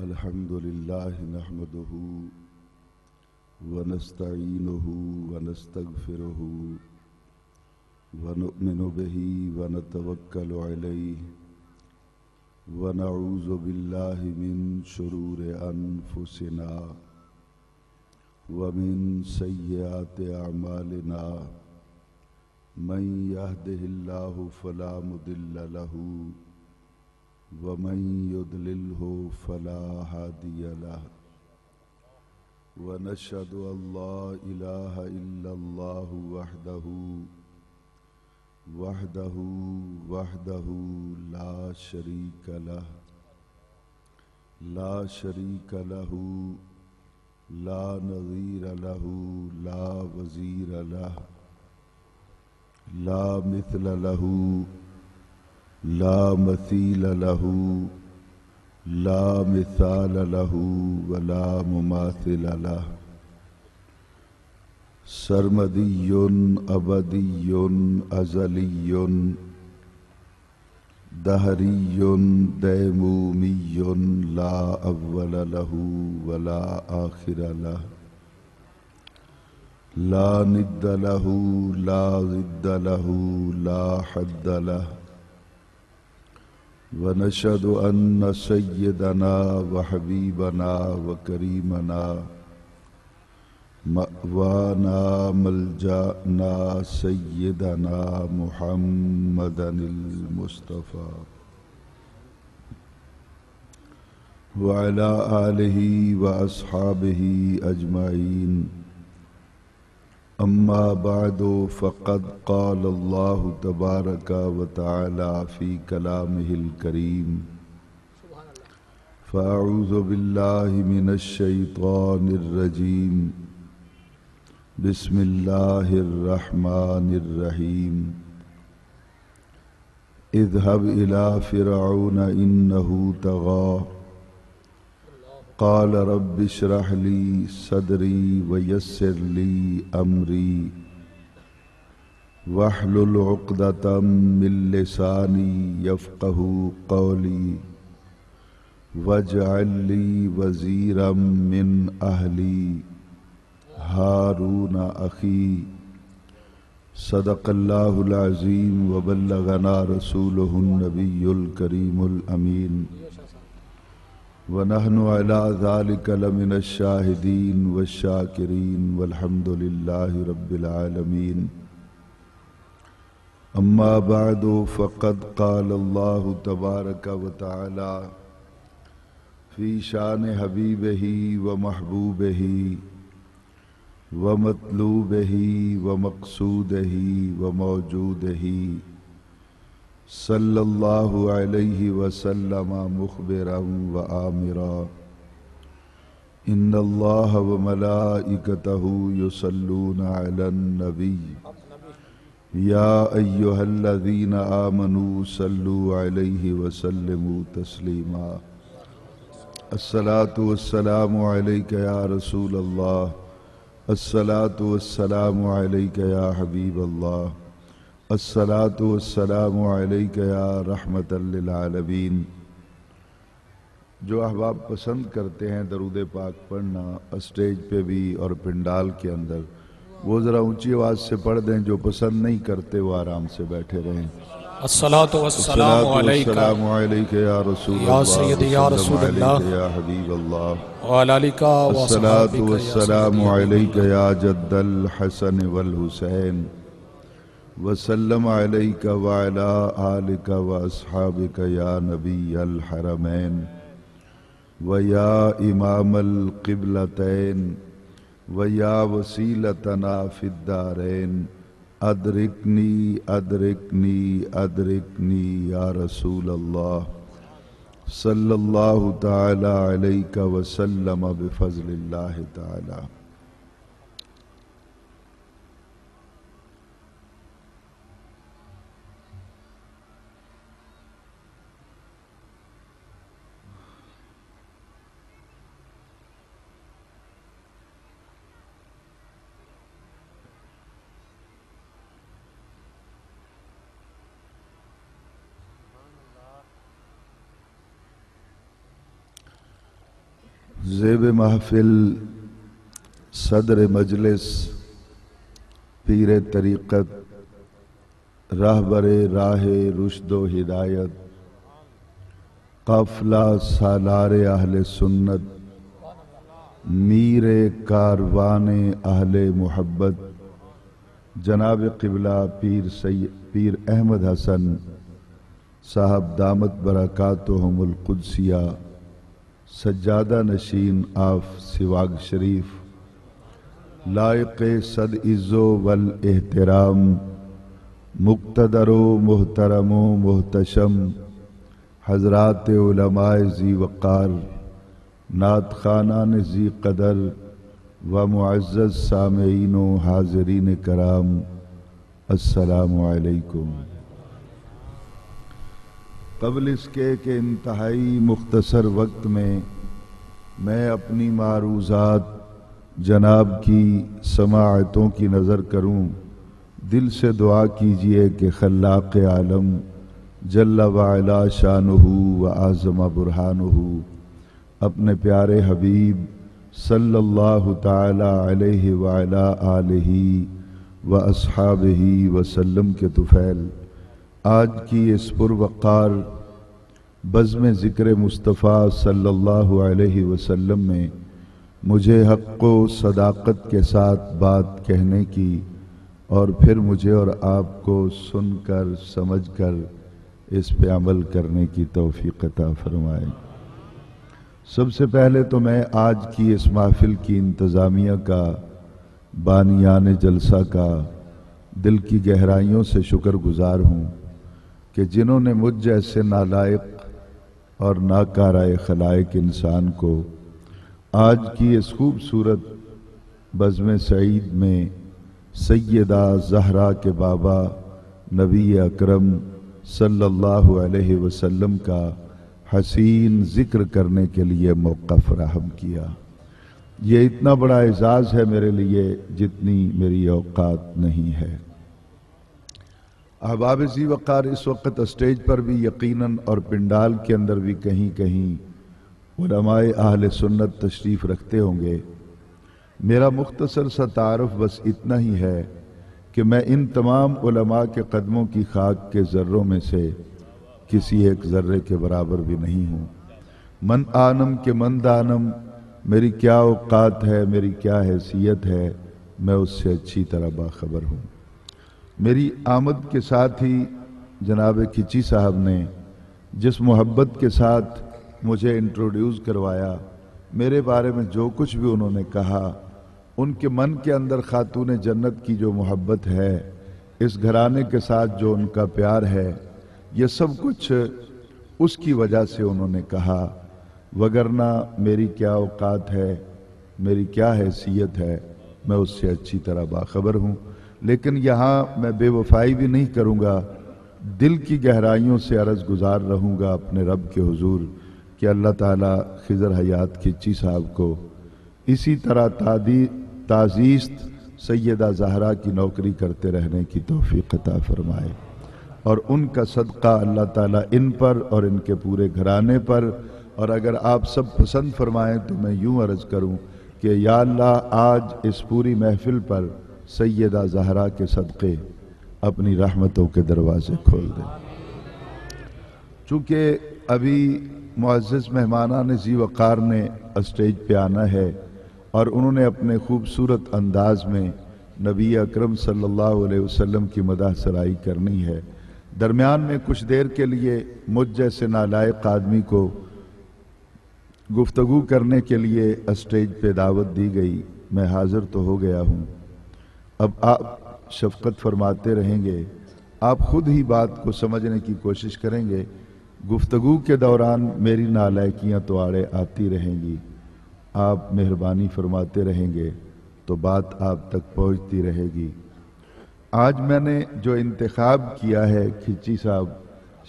الحمد لله نحمده ونستعينه ونستغفره ونؤمن به ونتوكل عليه ونعوذ بالله من شرور أنفسنا ومن سيئات أعمالنا من يهده الله فلا مضل له ومن يضلله فلا هادي له ونشهد أن لا إله إلا الله وحده لا شريك له لا نظير له لا وزير له لا مثل له لا مثيل له لا مثال له ولا مماثل له سرمدي أبدي أزلي دهري ديمومي لا أول له ولا آخر له لا ند له لا ضد له لا حد له ونشهد أن سيدنا وحبيبنا وكريمنا مأوانا ملجأنا سيدنا محمدا المصطفى وعلى آله وأصحابه أجمعين أما بعد فقد قال الله تبارك وتعالى في كلامه الكريم فأعوذ بالله من الشيطان الرجيم بسم الله الرحمن الرحيم اذهب إلى فرعون إنه طغى قال رب اشرح لي صدري ويسر لي أمري واحلل عقدة من لساني يفقه قولي واجعل لي وزيرا من أهلي هارون أخي صدق الله العظيم وبلغنا رسوله النبي الكريم الأمين ونحن على ذلك لمن الشاهدين والشاكرين والحمد لله رب العالمين أما بعد فقد قال الله تبارك وتعالى في شان حبيبه ومحبوبه ومطلوبه ومقصوده وموجوده صلى الله عليه وسلم مخبرا وآمرا إن الله وملائكته يصلون على النبي يا أيها الذين آمنوا صلوا عليه وسلموا تسليما الصلاة والسلام عليك يا رسول الله الصلاة والسلام عليك يا حبيب الله الصلاة والسلام عليك يا رحمة للعالمين جو احباب پسند کرتے ہیں درود پاک پڑھنا اسٹیج پہ بھی اور پنڈال کے اندر وہ ذرا اونچی آواز سے پڑھ دیں، جو پسند نہیں کرتے وہ آرام سے بیٹھے رہیں۔ الصلاة والسلام علیک یا رسول یا اللہ سیدی یا رسول اللہ یا حبیب اللہ وعلی آلک الصلاة وصحبک والسلام علیک یا جد الحسن والحسین وسلم علیک وعلی آلک واصحابک یا نبی الحرمین ویا امام القبلتین ویا وسیلتنا فی الدارین ادرکنی ادرکنی ادرکنی یا رسول اللہ صلی اللہ تعالی علیک وسلم بفضل اللہ تعالی۔ زیب محفل صدر مجلس پیر طریقت راہبر راہ رشد و ہدایت قافلہ سالار اہل سنت میر کاروان اہل محبت جناب قبلہ پیر احمد حسن صاحب دامت برکاتہم القدسیہ سجادہ نشین آف سواگ شریف لائق صد عزو والاحترام مقتدر و محترم و محتشم حضرات علماء ذی وقار نعت خوانان ذی قدر و معزز سامعین و حاضرین کرام السلام علیکم۔ قبل اس کے کہ انتہائی مختصر وقت میں اپنی معروضات جناب کی سماعتوں کی نظر کروں، دل سے دعا کیجئے کہ خلاق عالم جل وعلا شانہ و اعظم برہانہ اپنے پیارے حبیب صلی اللہ تعالی علیہ وعلا آلہ و اصحابہ وسلم کے طفیل آج کی اس پروقار بزم ذکر مصطفیٰ صلی اللہ علیہ وسلم میں مجھے حق و صداقت کے ساتھ بات کہنے کی اور پھر مجھے اور آپ کو سن کر سمجھ کر اس پہ عمل کرنے کی توفیق عطا فرمائے۔ سب سے پہلے تو میں آج کی اس محفل کی انتظامیہ کا، بانیان جلسہ کا دل کی گہرائیوں سے شکر گزار ہوں کہ جنہوں نے مجھ جیسے نالائق اور ناکارۂ خلائق انسان کو آج کی اس خوبصورت بزم سعید میں سیدہ زہرا کے بابا نبی اکرم صلی اللہ علیہ وسلم کا حسین ذکر کرنے کے لیے موقع فراہم کیا۔ یہ اتنا بڑا اعزاز ہے میرے لیے جتنی میری اوقات نہیں ہے۔ احباب ذی وقار اس وقت اسٹیج پر بھی یقیناً اور پنڈال کے اندر بھی کہیں کہیں علماء اہل سنت تشریف رکھتے ہوں گے۔ میرا مختصر سا تعارف بس اتنا ہی ہے کہ میں ان تمام علماء کے قدموں کی خاک کے ذروں میں سے کسی ایک ذرے کے برابر بھی نہیں ہوں۔ من آنم کے من دانم، میری کیا اوقات ہے، میری کیا حیثیت ہے، میں اس سے اچھی طرح باخبر ہوں۔ میری آمد کے ساتھ ہی جناب کھچی صاحب نے جس محبت کے ساتھ مجھے انٹروڈیوس کروایا، میرے بارے میں جو کچھ بھی انہوں نے کہا، ان کے من کے اندر خاتون جنت کی جو محبت ہے، اس گھرانے کے ساتھ جو ان کا پیار ہے، یہ سب کچھ اس کی وجہ سے انہوں نے کہا، وگرنہ میری کیا اوقات ہے، میری کیا حیثیت ہے، میں اس سے اچھی طرح باخبر ہوں۔ لیکن یہاں میں بے وفائی بھی نہیں کروں گا، دل کی گہرائیوں سے عرض گزار رہوں گا اپنے رب کے حضور کہ اللہ تعالیٰ خضر حیات کھچی صاحب کو اسی طرح تعزیست سیدہ زہرا کی نوکری کرتے رہنے کی توفیق عطا فرمائے، اور ان کا صدقہ اللہ تعالیٰ ان پر اور ان کے پورے گھرانے پر، اور اگر آپ سب پسند فرمائیں تو میں یوں عرض کروں کہ یا اللہ آج اس پوری محفل پر سیدہ زہرا کے صدقے اپنی رحمتوں کے دروازے کھول دیں۔ چونکہ ابھی معزز مہمانان ذی وقار نے اسٹیج پہ آنا ہے اور انہوں نے اپنے خوبصورت انداز میں نبی اکرم صلی اللہ علیہ وسلم کی مدح سرائی کرنی ہے، درمیان میں کچھ دیر کے لیے مجھ جیسے نالائق آدمی کو گفتگو کرنے کے لیے اسٹیج پہ دعوت دی گئی، میں حاضر تو ہو گیا ہوں۔ اب آپ شفقت فرماتے رہیں گے، آپ خود ہی بات کو سمجھنے کی کوشش کریں گے، گفتگو کے دوران میری نالائکیاں تو آڑے آتی رہیں گی، آپ مہربانی فرماتے رہیں گے تو بات آپ تک پہنچتی رہے گی۔ آج میں نے جو انتخاب کیا ہے کھچی صاحب،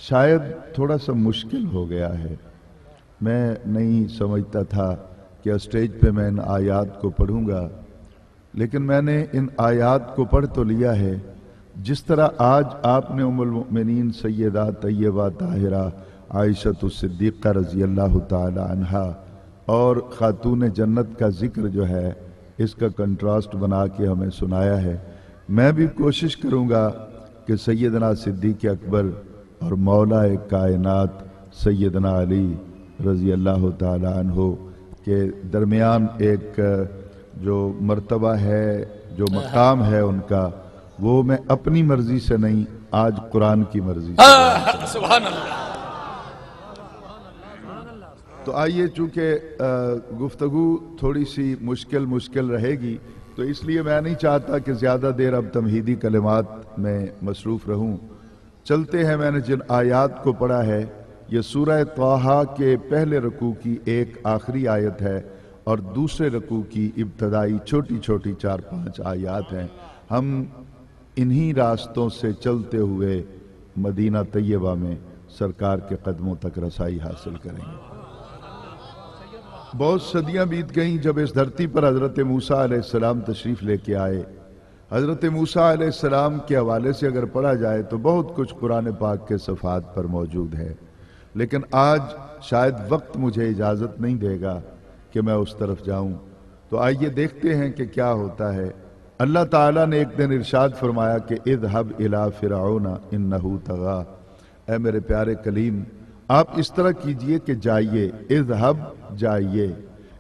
شاید تھوڑا سا مشکل ہو گیا ہے۔ میں نہیں سمجھتا تھا کہ اسٹیج پہ میں ان آیات کو پڑھوں گا، لیکن میں نے ان آیات کو پڑھ تو لیا ہے۔ جس طرح آج آپ نے ام المؤمنین سیدہ طیبہ طاہرہ عائشہ الصدیقہ رضی اللہ تعالی عنہا اور خاتون جنت کا ذکر جو ہے اس کا کنٹراسٹ بنا کے ہمیں سنایا ہے۔ میں بھی کوشش کروں گا کہ سیدنا صدیق اکبر اور مولا کائنات سیدنا علی رضی اللہ تعالی عنہ کے درمیان ایک جو مرتبہ ہے، جو مقام ہے ان کا، وہ میں اپنی مرضی سے نہیں، آج قرآن کی مرضی سے۔ سبحان اللہ۔ تو آئیے، چونکہ گفتگو تھوڑی سی مشکل رہے گی، تو اس لیے میں نہیں چاہتا کہ زیادہ دیر اب تمہیدی کلمات میں مصروف رہوں۔ چلتے ہیں، میں نے جن آیات کو پڑھا ہے یہ سورہ طٰہٰ کے پہلے رکوع کی ایک آخری آیت ہے اور دوسرے رکوع کی ابتدائی چھوٹی چھوٹی 4-5 آیات ہیں۔ ہم انہی راستوں سے چلتے ہوئے مدینہ طیبہ میں سرکار کے قدموں تک رسائی حاصل کریں گے۔ بہت صدیاں بیت گئیں جب اس دھرتی پر حضرت موسیٰ علیہ السلام تشریف لے کے آئے۔ حضرت موسیٰ علیہ السلام کے حوالے سے اگر پڑھا جائے تو بہت کچھ قرآن پاک کے صفحات پر موجود ہے، لیکن آج شاید وقت مجھے اجازت نہیں دے گا کہ میں اس طرف جاؤں۔ تو آئیے دیکھتے ہیں کہ کیا ہوتا ہے۔ اللہ تعالیٰ نے ایک دن ارشاد فرمایا کہ اذهب الى فرعون انه طغى، اے میرے پیارے کلیم آپ اس طرح کیجئے کہ جائیے، اذهب جائیے،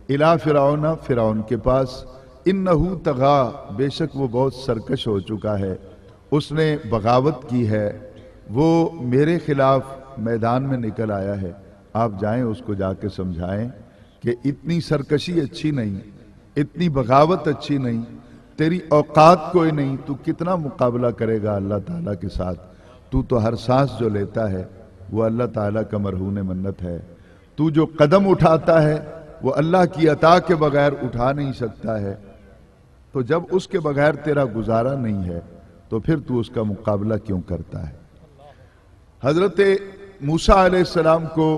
الى فرعون فرعون کے پاس، انه طغى بے شک وہ بہت سرکش ہو چکا ہے، اس نے بغاوت کی ہے، وہ میرے خلاف میدان میں نکل آیا ہے۔ آپ جائیں اس کو جا کے سمجھائیں کہ اتنی سرکشی اچھی نہیں، اتنی بغاوت اچھی نہیں، تیری اوقات کوئی نہیں، تو کتنا مقابلہ کرے گا اللہ تعالیٰ کے ساتھ؟ تو ہر سانس جو لیتا ہے وہ اللہ تعالیٰ کا مرہون منت ہے، تو جو قدم اٹھاتا ہے وہ اللہ کی عطا کے بغیر اٹھا نہیں سکتا ہے، تو جب اس کے بغیر تیرا گزارا نہیں ہے تو پھر تو اس کا مقابلہ کیوں کرتا ہے؟ حضرت موسیٰ علیہ السلام کو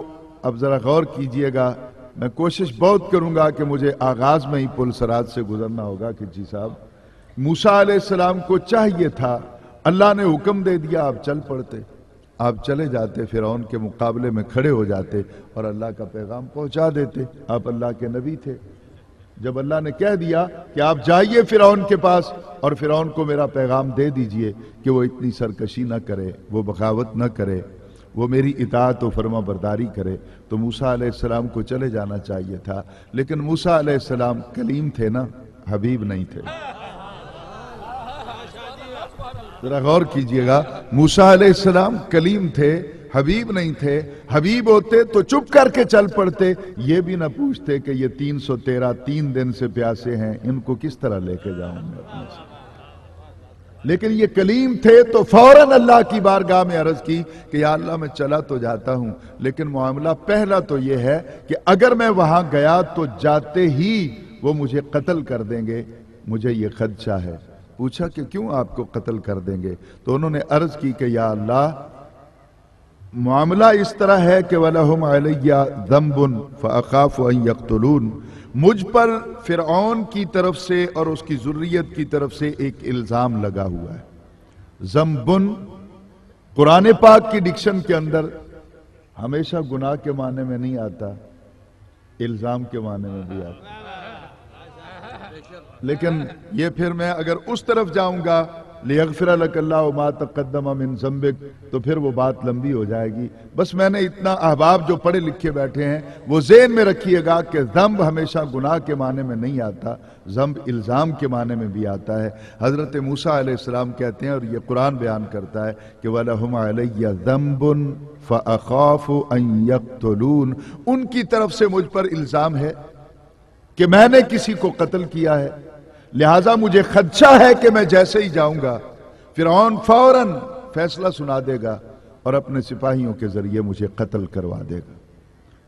اب ذرا غور کیجئے گا، میں کوشش بہت کروں گا کہ مجھے آغاز میں ہی پل صراط سے گزرنا ہوگا کہ جی صاحب، موسیٰ علیہ السلام کو چاہیے تھا، اللہ نے حکم دے دیا، آپ چل پڑتے، آپ چلے جاتے، فرعون کے مقابلے میں کھڑے ہو جاتے اور اللہ کا پیغام پہنچا دیتے۔ آپ اللہ کے نبی تھے، جب اللہ نے کہہ دیا کہ آپ جائیے فرعون کے پاس اور فرعون کو میرا پیغام دے دیجئے کہ وہ اتنی سرکشی نہ کرے، وہ بغاوت نہ کرے، وہ میری اطاعت و فرما برداری کرے، تو موسیٰ علیہ السلام کو چلے جانا چاہیے تھا۔ لیکن موسیٰ علیہ السلام کلیم تھے نا، حبیب نہیں تھے۔ ذرا غور کیجئے گا، موسیٰ علیہ السلام کلیم تھے، حبیب نہیں تھے۔ حبیب ہوتے تو چپ کر کے چل پڑتے، یہ بھی نہ پوچھتے کہ یہ 313 3 دن سے پیاسے ہیں، ان کو کس طرح لے کے جاؤں میں اپنے سے۔ لیکن یہ کلیم تھے تو فوراً اللہ کی بارگاہ میں عرض کی کہ یا اللہ میں چلا تو جاتا ہوں، لیکن معاملہ پہلا تو یہ ہے کہ اگر میں وہاں گیا تو جاتے ہی وہ مجھے قتل کر دیں گے، مجھے یہ خدشہ ہے۔ پوچھا کہ کیوں آپ کو قتل کر دیں گے؟ تو انہوں نے عرض کی کہ یا اللہ معاملہ اس طرح ہے کہ وَلَهُمْ عَلَيَّ ذَنْبٌ فَأَخَافُ أَن يَقْتُلُونَ، مجھ پر فرعون کی طرف سے اور اس کی ذریت کی طرف سے ایک الزام لگا ہوا ہے۔ ذنبن قرآن پاک کی ڈکشن کے اندر ہمیشہ گناہ کے معنی میں نہیں آتا، الزام کے معنی میں بھی آتا، لیکن یہ پھر میں اگر اس طرف جاؤں گا لِيَغْفِرَ لَكَ اللَّهُ مَا تَقَدَّمَ مِن ذَنبِكَ تو پھر وہ بات لمبی ہو جائے گی۔ بس میں نے اتنا، احباب جو پڑھے لکھے بیٹھے ہیں وہ ذہن میں رکھیے گا کہ ذنب ہمیشہ گناہ کے معنی میں نہیں آتا، ذنب الزام کے معنی میں بھی آتا ہے۔ حضرت موسیٰ علیہ السلام کہتے ہیں، اور یہ قرآن بیان کرتا ہے کہ وَلَهُمْ عَلَيَّ ذَنْبٌ فَأَخَافُ أَن يَقْتُلُونَ، ان کی طرف سے مجھ پر الزام ہے کہ میں نے کسی کو قتل کیا ہے، لہٰذا مجھے خدشہ ہے کہ میں جیسے ہی جاؤں گا فرعون فوراً فیصلہ سنا دے گا اور اپنے سپاہیوں کے ذریعے مجھے قتل کروا دے گا۔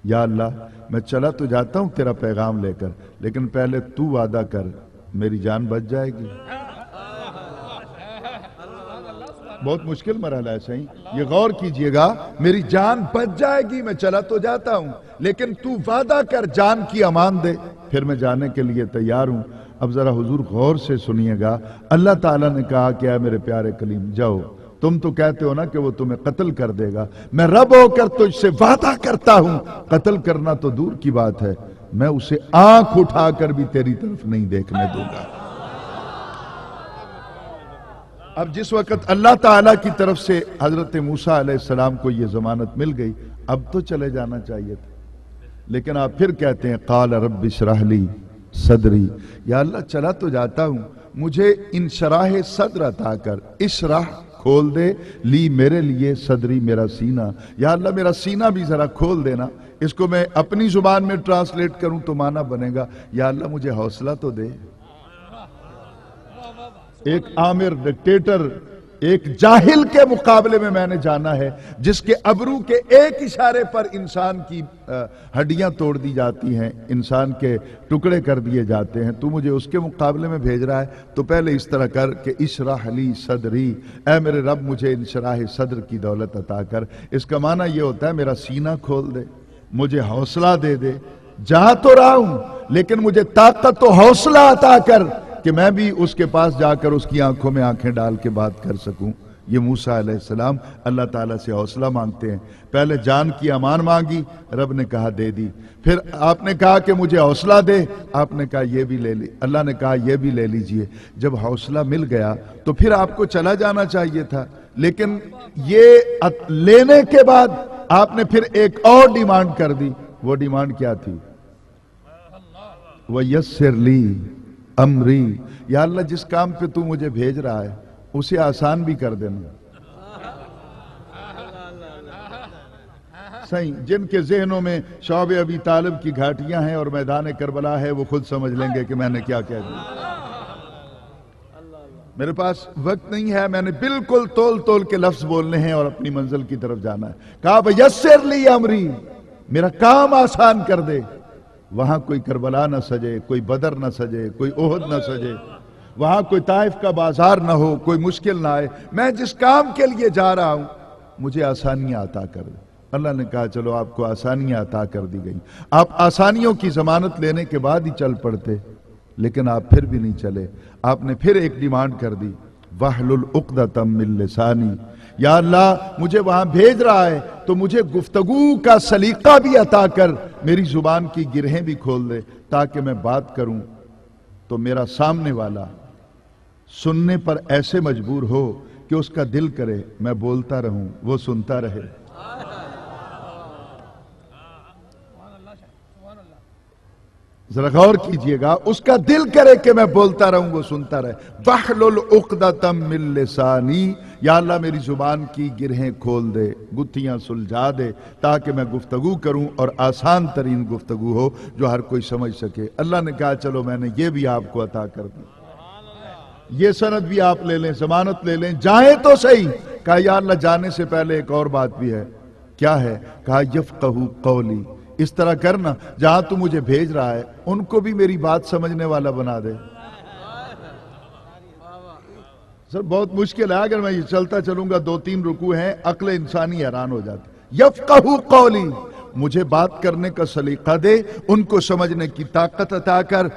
یا اللہ میں چلا تو جاتا ہوں تیرا پیغام لے کر، لیکن پہلے تو وعدہ کر میری جان بچ جائے گی۔ بہت مشکل مرحلہ ہے، صحیح یہ غور کیجئے گا، میری جان بچ جائے گی، میں چلا تو جاتا ہوں لیکن تو وعدہ کر جان کی امان دے، پھر میں جانے کے لیے تیار ہوں۔ اب ذرا حضور غور سے سنیے گا، اللہ تعالیٰ نے کہا کہ اے میرے پیارے کلیم جاؤ، تم تو کہتے ہو نا کہ وہ تمہیں قتل کر دے گا، میں رب ہو کر تجھ سے وعدہ کرتا ہوں، قتل کرنا تو دور کی بات ہے، میں اسے آنکھ اٹھا کر بھی تیری طرف نہیں دیکھنے دوں گا۔ اب جس وقت اللہ تعالیٰ کی طرف سے حضرت موسیٰ علیہ السلام کو یہ ضمانت مل گئی، اب تو چلے جانا چاہیے تھا، لیکن آپ پھر کہتے ہیں قال رب اشرح لی صدری، یا اللہ چلا تو جاتا ہوں، مجھے انشراح صدر عطا کر، اشرح کھول دے، لی میرے لیے، صدری میرا سینہ، یا اللہ میرا سینہ بھی ذرا کھول دینا، اس کو میں اپنی زبان میں ٹرانسلیٹ کروں تو معنی بنے گا، یا اللہ مجھے حوصلہ تو دے۔ ایک آمر ڈکٹیٹر، ایک جاہل کے مقابلے میں نے جانا ہے جس کے ابرو کے ایک اشارے پر انسان کی ہڈیاں توڑ دی جاتی ہیں، انسان کے ٹکڑے کر دیے جاتے ہیں، تو مجھے اس کے مقابلے میں بھیج رہا ہے، تو پہلے اس طرح کر کہ اشرح لی صدری، اے میرے رب مجھے انشراح صدر کی دولت عطا کر۔ اس کا معنی یہ ہوتا ہے میرا سینہ کھول دے، مجھے حوصلہ دے دے، جا تو رہا ہوں لیکن مجھے طاقت و حوصلہ عطا کر کہ میں بھی اس کے پاس جا کر اس کی آنکھوں میں آنکھیں ڈال کے بات کر سکوں۔ یہ موسیٰ علیہ السلام اللہ تعالیٰ سے حوصلہ مانگتے ہیں، پہلے جان کی امان مانگی، رب نے کہا دے دی، پھر آپ نے کہا کہ مجھے حوصلہ دے، آپ نے کہا یہ بھی لے لی، اللہ نے کہا یہ بھی لے لیجئے۔ جب حوصلہ مل گیا تو پھر آپ کو چلا جانا چاہیے تھا، لیکن یہ لینے کے بعد آپ نے پھر ایک اور ڈیمانڈ کر دی۔ وہ ڈیمانڈ کیا تھی؟ وَيَسِّرْ لِي امری، یا اللہ جس کام پہ تو مجھے بھیج رہا ہے اسے آسان بھی کر دینا۔ صحیح، جن کے ذہنوں میں شعب ابی طالب کی گھاٹیاں ہیں اور میدان کربلا ہے وہ خود سمجھ لیں گے کہ میں نے کیا کہہ دیا۔ میرے پاس وقت نہیں ہے، میں نے بالکل تول تول کے لفظ بولنے ہیں اور اپنی منزل کی طرف جانا ہے۔ کہا وَيَسِّرْ لِي امری، میرا کام آسان کر دے۔ وہاں کوئی کربلا نہ سجے، کوئی بدر نہ سجے، کوئی احد نہ سجے، وہاں کوئی طائف کا بازار نہ ہو، کوئی مشکل نہ آئے، میں جس کام کے لیے جا رہا ہوں مجھے آسانیاں عطا کر دے۔ اللہ نے کہا چلو آپ کو آسانیاں عطا کر دی گئی، آپ آسانیوں کی ضمانت لینے کے بعد ہی چل پڑتے، لیکن آپ پھر بھی نہیں چلے، آپ نے پھر ایک ڈیمانڈ کر دی، وَاحْلُلْ عُقْدَةً مِّن لِّسَانِي، یا اللہ مجھے وہاں بھیج رہا ہے تو مجھے گفتگو کا سلیقہ بھی عطا کر، میری زبان کی گرہیں بھی کھول دے تاکہ میں بات کروں تو میرا سامنے والا سننے پر ایسے مجبور ہو کہ اس کا دل کرے میں بولتا رہوں، وہ سنتا رہے۔ ذرا غور کیجئے گا، اس کا دل کرے کہ میں بولتا رہوں وہ سنتا رہے۔ وَاحْلُلْ عُقْدَةً مِّن لِّسَانِي، یا اللہ میری زبان کی گرہیں کھول دے، گتھیاں سلجھا دے تاکہ میں گفتگو کروں اور آسان ترین گفتگو ہو جو ہر کوئی سمجھ سکے۔ اللہ نے کہا چلو میں نے یہ بھی آپ کو عطا کر دی، یہ سند بھی آپ لے لیں، ضمانت لے لیں، جائیں تو صحیح۔ کہا یا اللہ جانے سے پہلے ایک اور بات بھی ہے۔ کیا ہے؟ کہا یفقہوا قولی، اس طرح کرنا جہاں تو مجھے بھیج رہا ہے ان کو بھی میری بات سمجھنے والا بنا دے۔ سر بہت مشکل ہے، اگر میں یہ چلتا چلوں گا 2-3 رکوع ہیں عقل انسانی حیران ہو جاتی۔ یفقہوا قولی، مجھے بات کرنے کا سلیقہ دے، ان کو سمجھنے کی طاقت عطا کر۔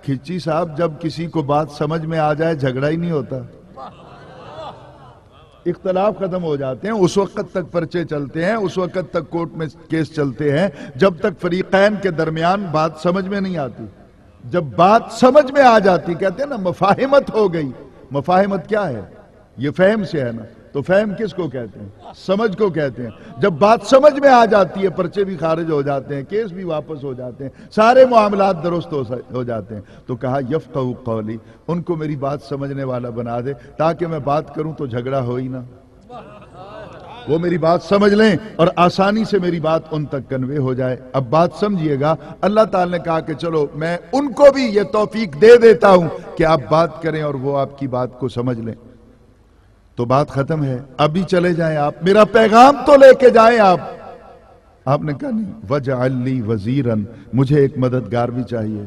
کھچی صاحب جب کسی کو بات سمجھ میں آ جائے جھگڑا ہی نہیں ہوتا، اختلاف ختم ہو جاتے ہیں، اس وقت تک پرچے چلتے ہیں، اس وقت تک کورٹ میں کیس چلتے ہیں جب تک فریقین کے درمیان بات سمجھ میں نہیں آتی۔ جب بات سمجھ میں آ جاتی، کہتے ہیں نا مفاہمت ہو گئی۔ مفاہمت کیا ہے؟ یہ فہم سے ہے نا، تو فہم کس کو کہتے ہیں؟ سمجھ کو کہتے ہیں۔ جب بات سمجھ میں آ جاتی ہے پرچے بھی خارج ہو جاتے ہیں، کیس بھی واپس ہو جاتے ہیں، سارے معاملات درست ہو جاتے ہیں۔ تو کہا یفقہوا قولی، ان کو میری بات سمجھنے والا بنا دے تاکہ میں بات کروں تو جھگڑا ہو ہی نہ، وہ میری بات سمجھ لیں اور آسانی سے میری بات ان تک کنوے ہو جائے۔ اب بات سمجھیے گا، اللہ تعالی نے کہا کہ چلو میں ان کو بھی یہ توفیق دے دیتا ہوں کہ آپ بات کریں اور وہ آپ کی بات کو سمجھ لیں۔ تو بات ختم ہے، ابھی چلے جائیں آپ، میرا پیغام تو لے کے جائیں آپ۔ آپ نے کہا نہیں، وَجْعَلْ لِي وَزِيرًا، مجھے ایک مددگار بھی چاہیے۔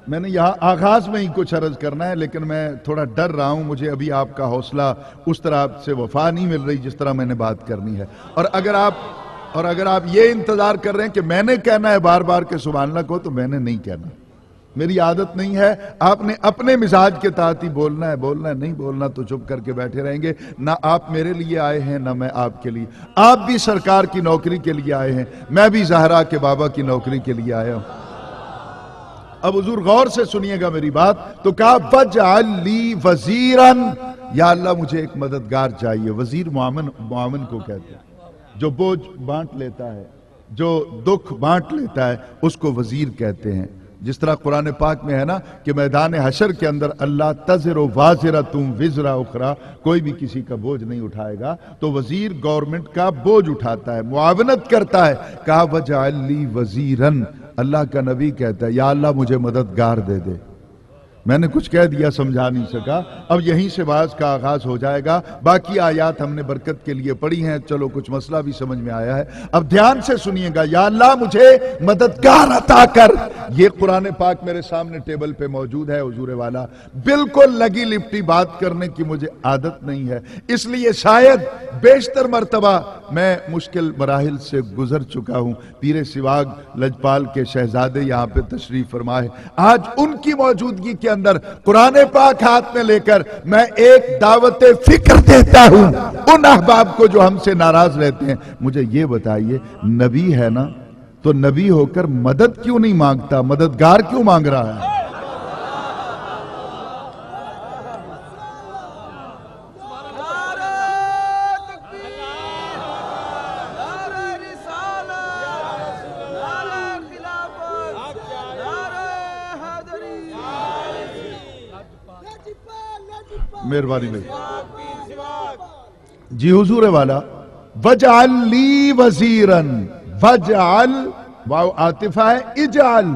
میں نے یہاں آغاز میں ہی کچھ عرض کرنا ہے لیکن میں تھوڑا ڈر رہا ہوں، مجھے ابھی آپ کا حوصلہ اس طرح آپ سے وفا نہیں مل رہی جس طرح میں نے بات کرنی ہے۔ اور اگر آپ یہ انتظار کر رہے ہیں کہ میں نے کہنا ہے بار بار کہ سبحان اللہ کو، تو میں نے نہیں کہنا۔ میری عادت نہیں ہے. آپ نے اپنے مزاج کے تحت ہی بولنا ہے, نہیں بولنا تو چپ کر کے بیٹھے رہیں گے. نہ آپ میرے لیے آئے ہیں نہ میں آپ کے لیے. آپ بھی سرکار کی نوکری کے لیے آئے ہیں, میں بھی زہرا کے بابا کی نوکری کے لیے آیا ہوں. اب حضور غور سے سنیے گا میری بات. تو کہا وَجْعَلْ لِي وَزِيرًا, یا اللہ مجھے ایک مددگار چاہیے. وزیر معاون کو کہتے ہیں, جو بوجھ بانٹ لیتا ہے, جو دکھ بانٹ لیتا ہے, اس کو وزیر کہتے ہیں. جس طرح قرآن پاک میں ہے نا کہ میدان حشر کے اندر اللہ تزر وازرۃ وزر اخری, کوئی بھی کسی کا بوجھ نہیں اٹھائے گا. تو وزیر گورنمنٹ کا بوجھ اٹھاتا ہے, معاونت کرتا ہے. کہا وَجْعَلْ لِي وَزِيرًا, اللہ کا نبی کہتا ہے یا اللہ مجھے مددگار دے دے. میں نے کچھ کہہ دیا, سمجھا نہیں سکا. اب یہیں سے باز کا آغاز ہو جائے گا. باقی آیات ہم نے برکت کے لیے پڑھی ہیں, چلو کچھ مسئلہ بھی سمجھ میں آیا ہے. اب دھیان سے سنیے گا, یا اللہ مجھے مددگار عطا کر. یہ قرآن پاک میرے سامنے ٹیبل پہ موجود ہے حضور والا. بالکل لگی لپٹی بات کرنے کی مجھے عادت نہیں ہے, اس لیے شاید بیشتر مرتبہ میں مشکل مراحل سے گزر چکا ہوں. پیر سواگ لجپال کے شہزادے یہاں پہ تشریف فرمائے. آج ان کی موجودگی کے اندر قرآن پاک ہاتھ میں لے کر میں ایک دعوت فکر دیتا ہوں ان احباب کو جو ہم سے ناراض رہتے ہیں. مجھے یہ بتائیے, نبی ہے نا, تو نبی ہو کر مدد کیوں نہیں مانگتا, مددگار کیوں مانگ رہا ہے؟ مہربانی بھائی جی. حضور والا وَجْعَلْ لِي وَزِيرًا, وَجْعَلْ واو عاطفہ ہے, اجعل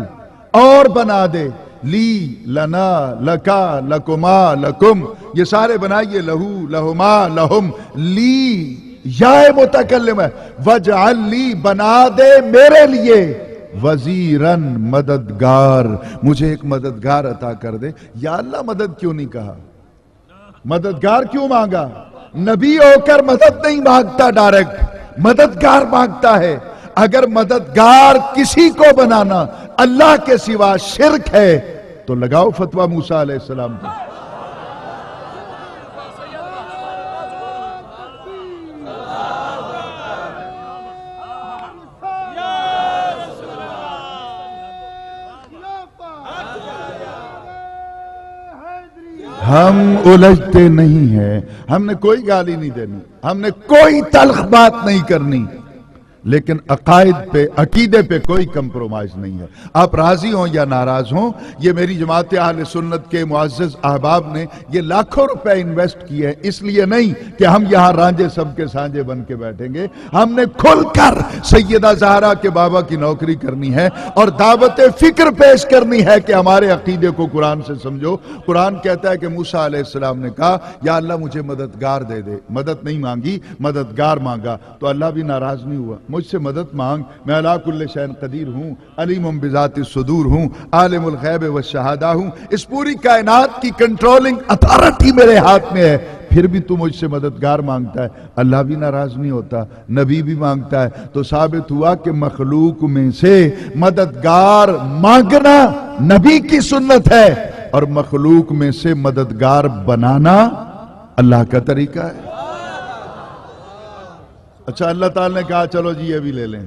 اور بنا دے, لی لنا لکا لکما لکم, یہ سارے بنائیے, لہو لہما لہم, لی یا متکلم ہے. وَجْعَلْ لِي بنا دے میرے لیے, وزیرن مددگار, مجھے ایک مددگار عطا کر دے. یا اللہ مدد کیوں نہیں کہا, مددگار کیوں مانگا؟ نبی ہو کر مدد نہیں مانگتا, ڈائریکٹ مددگار مانگتا ہے. اگر مددگار کسی کو بنانا اللہ کے سوا شرک ہے تو لگاؤ فتویٰ موسیٰ علیہ السلام کو. ہم الجھتے نہیں ہیں, ہم نے کوئی گالی نہیں دینی, ہم نے کوئی تلخ بات نہیں کرنی, لیکن عقائد پہ عقیدے پہ کوئی کمپرومائز نہیں ہے. آپ راضی ہوں یا ناراض ہوں, یہ میری جماعت اہل سنت کے معزز احباب نے یہ لاکھوں روپے انویسٹ کیے ہیں, اس لیے نہیں کہ ہم یہاں رانجے سب کے سانجے بن کے بیٹھیں گے. ہم نے کھل کر سیدہ زہرا کے بابا کی نوکری کرنی ہے اور دعوت فکر پیش کرنی ہے کہ ہمارے عقیدے کو قرآن سے سمجھو. قرآن کہتا ہے کہ موسیٰ علیہ السلام نے کہا یا اللہ مجھے مددگار دے دے, مدد نہیں مانگی, مددگار مانگا. تو اللہ بھی ناراض نہیں ہوا, مجھ سے مدد مانگ, میں علی کل شیء قدیر ہوں, علیم بذات الصدور ہوں, عالم الغیب والشہادہ ہوں, اس پوری کائنات کی کنٹرولنگ اتھارٹی میرے ہاتھ میں ہے, پھر بھی تو مجھ سے مددگار مانگتا ہے. اللہ بھی ناراض نہیں ہوتا, نبی بھی مانگتا ہے. تو ثابت ہوا کہ مخلوق میں سے مددگار مانگنا نبی کی سنت ہے اور مخلوق میں سے مددگار بنانا اللہ کا طریقہ ہے. اچھا, اللہ تعالی نے کہا چلو جی یہ بھی لے لیں,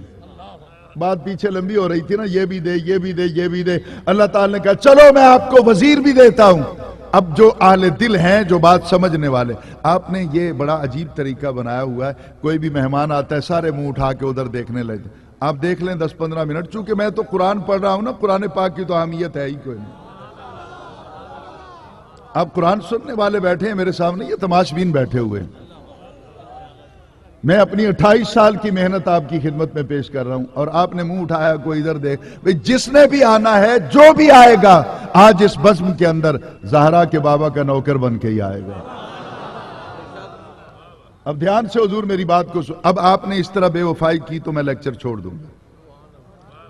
بات پیچھے لمبی ہو رہی تھی نا, یہ بھی دے یہ بھی دے یہ بھی دے. اللہ تعالی نے کہا چلو میں آپ کو وزیر بھی دیتا ہوں. اب جو اہل دل ہیں, جو بات سمجھنے والے, آپ نے یہ بڑا عجیب طریقہ بنایا ہوا ہے. کوئی بھی مہمان آتا ہے سارے منہ اٹھا کے ادھر دیکھنے لگتے. آپ دیکھ لیں 10-15 منٹ, چونکہ میں تو قرآن پڑھ رہا ہوں نا, قرآن پاک کی تو اہمیت ہے ہی کوئی نہیں. آپ قرآن سننے والے بیٹھے ہیں میرے سامنے, یہ تماش بین بیٹھے ہوئے ہیں. میں اپنی 28 سال کی محنت آپ کی خدمت میں پیش کر رہا ہوں اور آپ نے منہ اٹھایا, کوئی ادھر دیکھ. بھئی جس نے بھی آنا ہے, جو بھی آئے گا, آج اس بزم کے اندر زہرا کے بابا کا نوکر بن کے ہی آئے گا. اب دھیان سے حضور میری بات کو اب آپ نے اس طرح بے وفائی کی تو میں لیکچر چھوڑ دوں گا.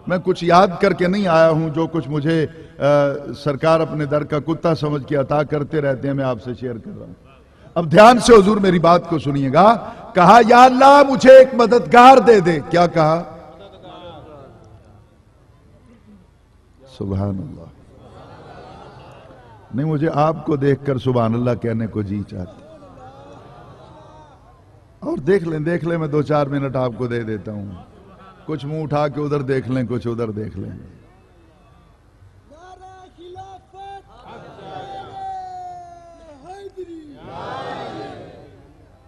میں کچھ یاد کر کے نہیں آیا ہوں, جو کچھ مجھے سرکار اپنے در کا کتا سمجھ کے عطا کرتے رہتے ہیں میں آپ سے شیئر کر رہا ہوں. اب دھیان سے حضور میری بات کو سنیے گا. کہا یا اللہ مجھے ایک مددگار دے دے. کیا کہا؟ سبحان اللہ. نہیں مجھے آپ کو دیکھ کر سبحان اللہ کہنے کو جی چاہتا، اور دیکھ لیں میں 2-4 منٹ آپ کو دے دیتا ہوں، کچھ منہ اٹھا کے ادھر دیکھ لیں، کچھ ادھر دیکھ لیں۔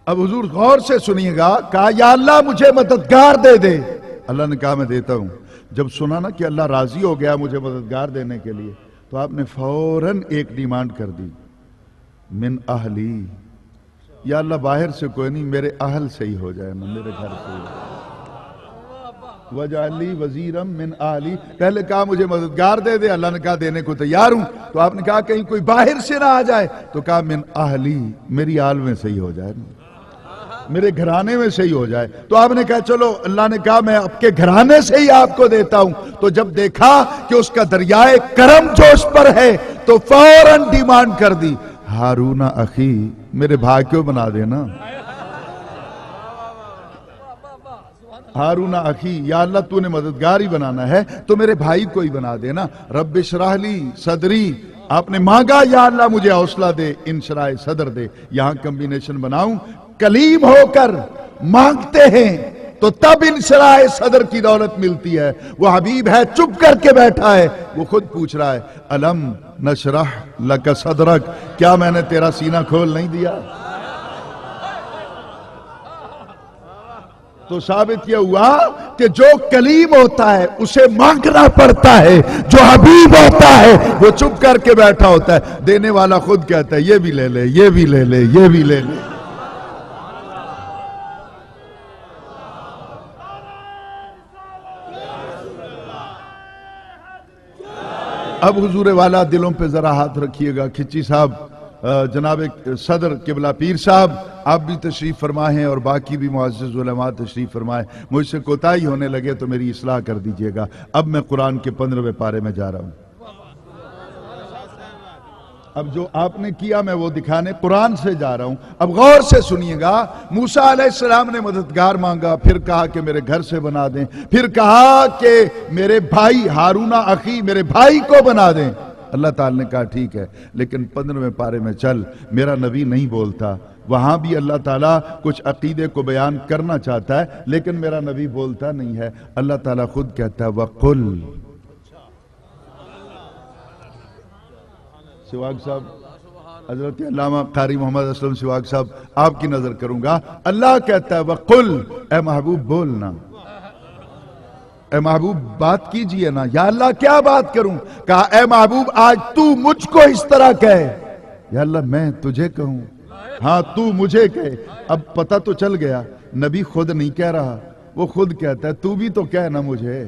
اب حضور غور سے سنیے گا، کہا یا اللہ مجھے مددگار دے دے۔ اللہ نے کہا میں دیتا ہوں۔ جب سنا نا کہ اللہ راضی ہو گیا مجھے مددگار دینے کے لیے، تو آپ نے فوراً ایک ڈیمانڈ کر دی، من اہلی، یا اللہ باہر سے کوئی نہیں، میرے اہل سے ہی ہو جائے نا، میرے گھر سے ہی ہو جائے۔ وَجَعَلْ لِي وَزِيرًا مِّنْ أَهْلِي، پہلے کہا مجھے مددگار دے دے، اللہ نے کہا دینے کو تیار ہوں۔ تو آپ نے کہا کہیں کوئی باہر سے نہ آ جائے، تو کہا من اہلی، میری آل میں سے ہی ہو جائے، میرے گھرانے میں سے ہی ہو جائے۔ تو آپ نے کہا چلو، اللہ نے کہا میں آپ کے گھرانے سے ہی آپ کو دیتا ہوں۔ تو جب دیکھا کہ اس کا دریائے کرم جوش پر ہے، تو فوراً ڈیمانڈ کر دی، ہارون اخی، میرے بھائی کو بنا دینا، ہارون اخی، یا اللہ تو نے مددگار ہی بنانا ہے تو میرے بھائی کو ہی بنا دینا۔ رب اشرح لی صدری، آپ نے مانگا یا اللہ مجھے حوصلہ دے، انشراح صدر دے۔ یہاں کمبینیشن بناؤں، کلیم ہو کر مانگتے ہیں تو تب انشراح صدر کی دولت ملتی ہے۔ وہ حبیب ہے چپ کر کے بیٹھا ہے، وہ خود پوچھ رہا ہے الم نشرح لک صدرک، کیا میں نے تیرا سینہ کھول نہیں دیا؟ تو ثابت یہ ہوا کہ جو کلیم ہوتا ہے اسے مانگنا پڑتا ہے، جو حبیب ہوتا ہے وہ چپ کر کے بیٹھا ہوتا ہے، دینے والا خود کہتا ہے یہ بھی لے لے، یہ بھی لے لے، یہ بھی لے لے۔ اب حضور والا دلوں پہ ذرا ہاتھ رکھیے گا۔ کھچی صاحب، جناب صدر قبلہ پیر صاحب، آپ بھی تشریف فرمائے ہیں اور باقی بھی معزز علماء تشریف فرمائے۔ مجھ سے کوتاہی ہونے لگے تو میری اصلاح کر دیجئے گا۔ اب میں قرآن کے 15ویں پارے میں جا رہا ہوں۔ اب جو آپ نے کیا میں وہ دکھانے قرآن سے جا رہا ہوں۔ اب غور سے سنیے گا، موسیٰ علیہ السلام نے مددگار مانگا، پھر کہا کہ میرے گھر سے بنا دیں، پھر کہا کہ میرے بھائی ہارون اخی، میرے بھائی کو بنا دیں۔ اللہ تعالیٰ نے کہا ٹھیک ہے، لیکن 15ویں پارے میں چل، میرا نبی نہیں بولتا۔ وہاں بھی اللہ تعالیٰ کچھ عقیدے کو بیان کرنا چاہتا ہے، لیکن میرا نبی بولتا نہیں ہے۔ اللہ تعالیٰ خود کہتا ہے وَقُلْ، سواگ صاحب، حضرت علامہ قاری محمد اسلم سواگ صاحب، آپ کی نظر کروں گا۔ اللہ کہتا ہے وَقُلْ، اے محبوب بولنا، اے محبوب بات کیجئے نا۔ یا اللہ کیا بات کروں؟ کہا اے محبوب آج تو مجھ کو اس طرح کہے۔ یا اللہ میں تجھے کہوں؟ ہاں تو مجھے کہے۔ اب پتہ تو چل گیا، نبی خود نہیں کہہ رہا، وہ خود کہتا ہے تو بھی تو کہنا مجھے۔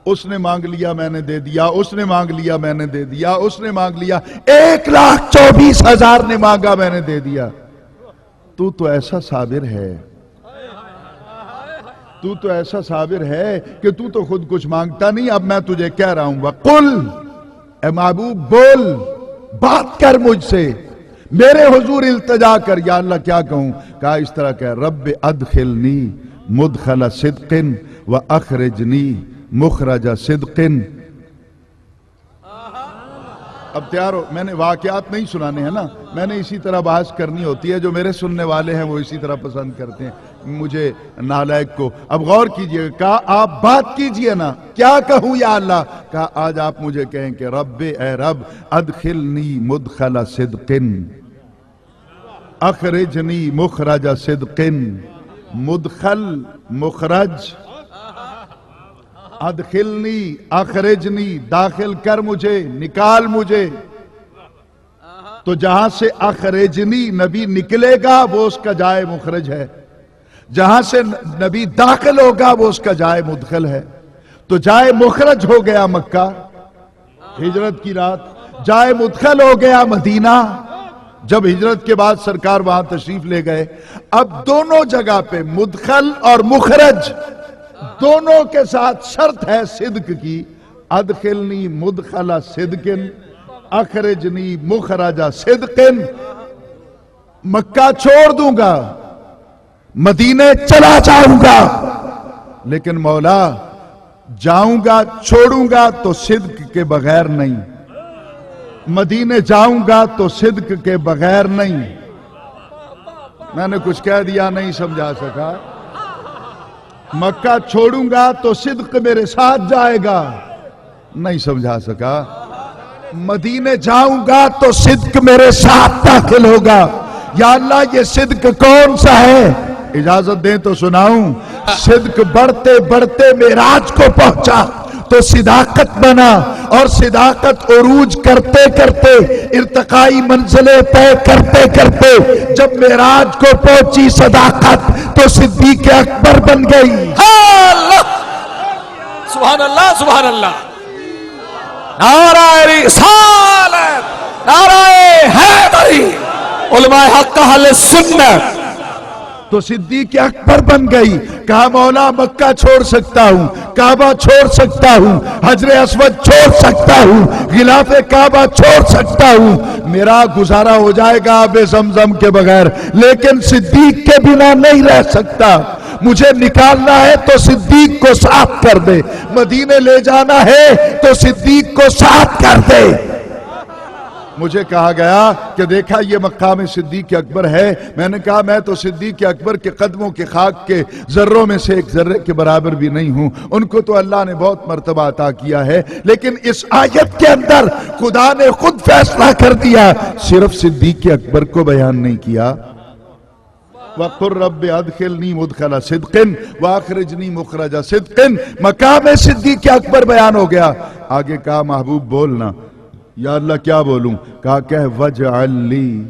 اس نے مانگ لیا میں نے دے دیا، اس نے مانگ لیا میں نے دے دیا، اس نے مانگ لیا، 1,24,000 نے مانگا میں نے دے دیا۔ تو ایسا صابر ہے، تو ایسا صابر ہے کہ تو خود کچھ مانگتا نہیں۔ اب میں تجھے کہہ رہا ہوں وَقُلْ، اے محبوب بول، بات کر مجھ سے، میرے حضور التجا کر۔ یا اللہ کیا کہوں؟ کہا اس طرح کہ رب ادخلنی مدخل صدق واخرجنی مخرج صدق۔ اب تیار ہو، میں نے واقعات نہیں سنانے ہیں نا، میں نے اسی طرح بحث کرنی ہوتی ہے، جو میرے سننے والے ہیں وہ اسی طرح پسند کرتے ہیں مجھے نالائق کو۔ اب غور کیجئے، کہا آپ بات کیجئے نا، کیا کہوں یا اللہ؟ کہا آج آپ مجھے کہیں کہ رب، اے رب ادخلنی مدخل صدق اخرجنی مخرج صدق۔ مدخل، مخرج، ادخلنی، اخرجنی، داخل کر مجھے، نکال مجھے۔ تو جہاں سے اخرجنی نبی نکلے گا وہ اس کا جائے مخرج ہے، جہاں سے نبی داخل ہوگا وہ اس کا جائے مدخل ہے۔ تو جائے مخرج ہو گیا مکہ ہجرت کی رات، جائے مدخل ہو گیا مدینہ جب ہجرت کے بعد سرکار وہاں تشریف لے گئے۔ اب دونوں جگہ پہ مدخل اور مخرج دونوں کے ساتھ شرط ہے صدق کی، ادخلنی مدخل صدق اخرجنی مخرج صدق۔ مکہ چھوڑ دوں گا، مدینے چلا جاؤں گا، لیکن مولا جاؤں گا چھوڑوں گا تو صدق کے بغیر نہیں، مدینے جاؤں گا تو صدق کے بغیر نہیں۔ میں نے کچھ کہہ دیا نہیں سمجھا سکا؟ مکہ چھوڑوں گا تو صدق میرے ساتھ جائے گا، نہیں سمجھا سکا؟ مدینے جاؤں گا تو صدق میرے ساتھ داخل ہوگا۔ یا اللہ یہ صدق کون سا ہے؟ اجازت دیں تو سناؤں۔ صدق بڑھتے بڑھتے معراج کو پہنچا تو صداقت بنا، اور صداقت عروج کرتے کرتے ارتقائی منزلیں طے کرتے کرتے جب معراج کو پہنچی صداقت تو صدیق اکبر بن گئی۔ اللہ سبحان اللہ سبحان اللہ، نعرہ رسالت، نعرہ حیدری، علماء حق اہل سنت، تو صدیق اکبر بن گئی۔ کہا مولا مکہ چھوڑ سکتا ہوں، کعبہ چھوڑ سکتا ہوں، حجر اسود چھوڑ سکتا ہوں، غلاف کعبہ چھوڑ سکتا ہوں، میرا گزارا ہو جائے گا آب زمزم کے بغیر، لیکن صدیق کے بنا نہیں رہ سکتا۔ مجھے نکالنا ہے تو صدیق کو ساتھ کر دے، مدینے لے جانا ہے تو صدیق کو ساتھ کر دے۔ مجھے کہا گیا کہ دیکھا یہ مقام صدیق اکبر ہے، میں نے کہا میں تو صدیق اکبر کے قدموں کے خاک کے ذروں میں سے ایک ذرے کے برابر بھی نہیں ہوں، ان کو تو اللہ نے بہت مرتبہ عطا کیا ہے، لیکن اس آیت کے اندر خدا نے خود فیصلہ کر دیا، صرف صدیق اکبر کو بیان نہیں کیا۔ وَقُلْ رَبِّ أَدْخِلْنِي مُدْخَلَ صِدْقٍ وَأَخْرِجْنِي مُخْرَجَ صِدْقٍ، مقام صدیق اکبر بیان ہو گیا۔ آگے کہا محبوب بولنا۔ یا اللہ کیا بولوں؟ کہا کہ وَجْعَلْ لِي،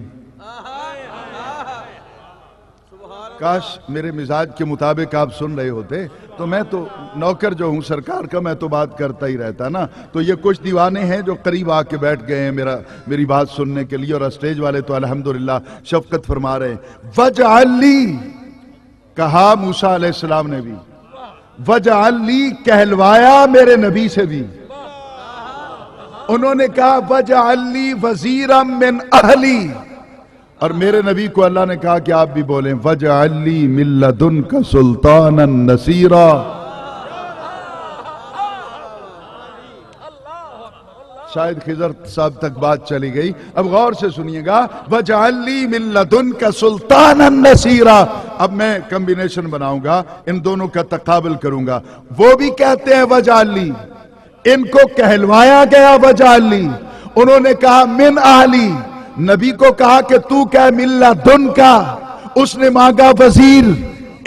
کاش میرے مزاج کے مطابق آپ سن رہے ہوتے، تو میں تو نوکر جو ہوں سرکار کا، میں تو بات کرتا ہی رہتا نا، تو یہ کچھ دیوانے ہیں جو قریب آ کے بیٹھ گئے ہیں میری بات سننے کے لیے، اور اسٹیج والے تو الحمدللہ شفقت فرما رہے ہیں۔ وَجْعَلْ لِي کہا موسیٰ علیہ السلام نے بھی، وَجْعَلْ لِي کہلوایا میرے نبی سے بھی، انہوں نے کہا وَجْعَلْ لِي وَزِيرًا مِّنْ أَهْلِي، اور میرے نبی کو اللہ نے کہا کہ آپ بھی بولیں وَجْعَلْ لِي مِن لَّدُنْكَ سُلْطَانًا نَصِيرًا۔ شاید خضر صاحب تک بات چلی گئی، اب غور سے سنیے گا، وَجْعَلْ لِي مِن لَّدُنْكَ سُلْطَانًا نَصِيرًا۔ اب میں کمبینیشن بناؤں گا، ان دونوں کا تقابل کروں گا۔ وہ بھی کہتے ہیں وَجْعَلْ لِي، ان کو کہلوایا گیا وَجْعَلْ لِي، انہوں نے کہا من اہلی، نبی کو کہا کہ تو کہہ من لدن کا، اس نے مانگا وزیر،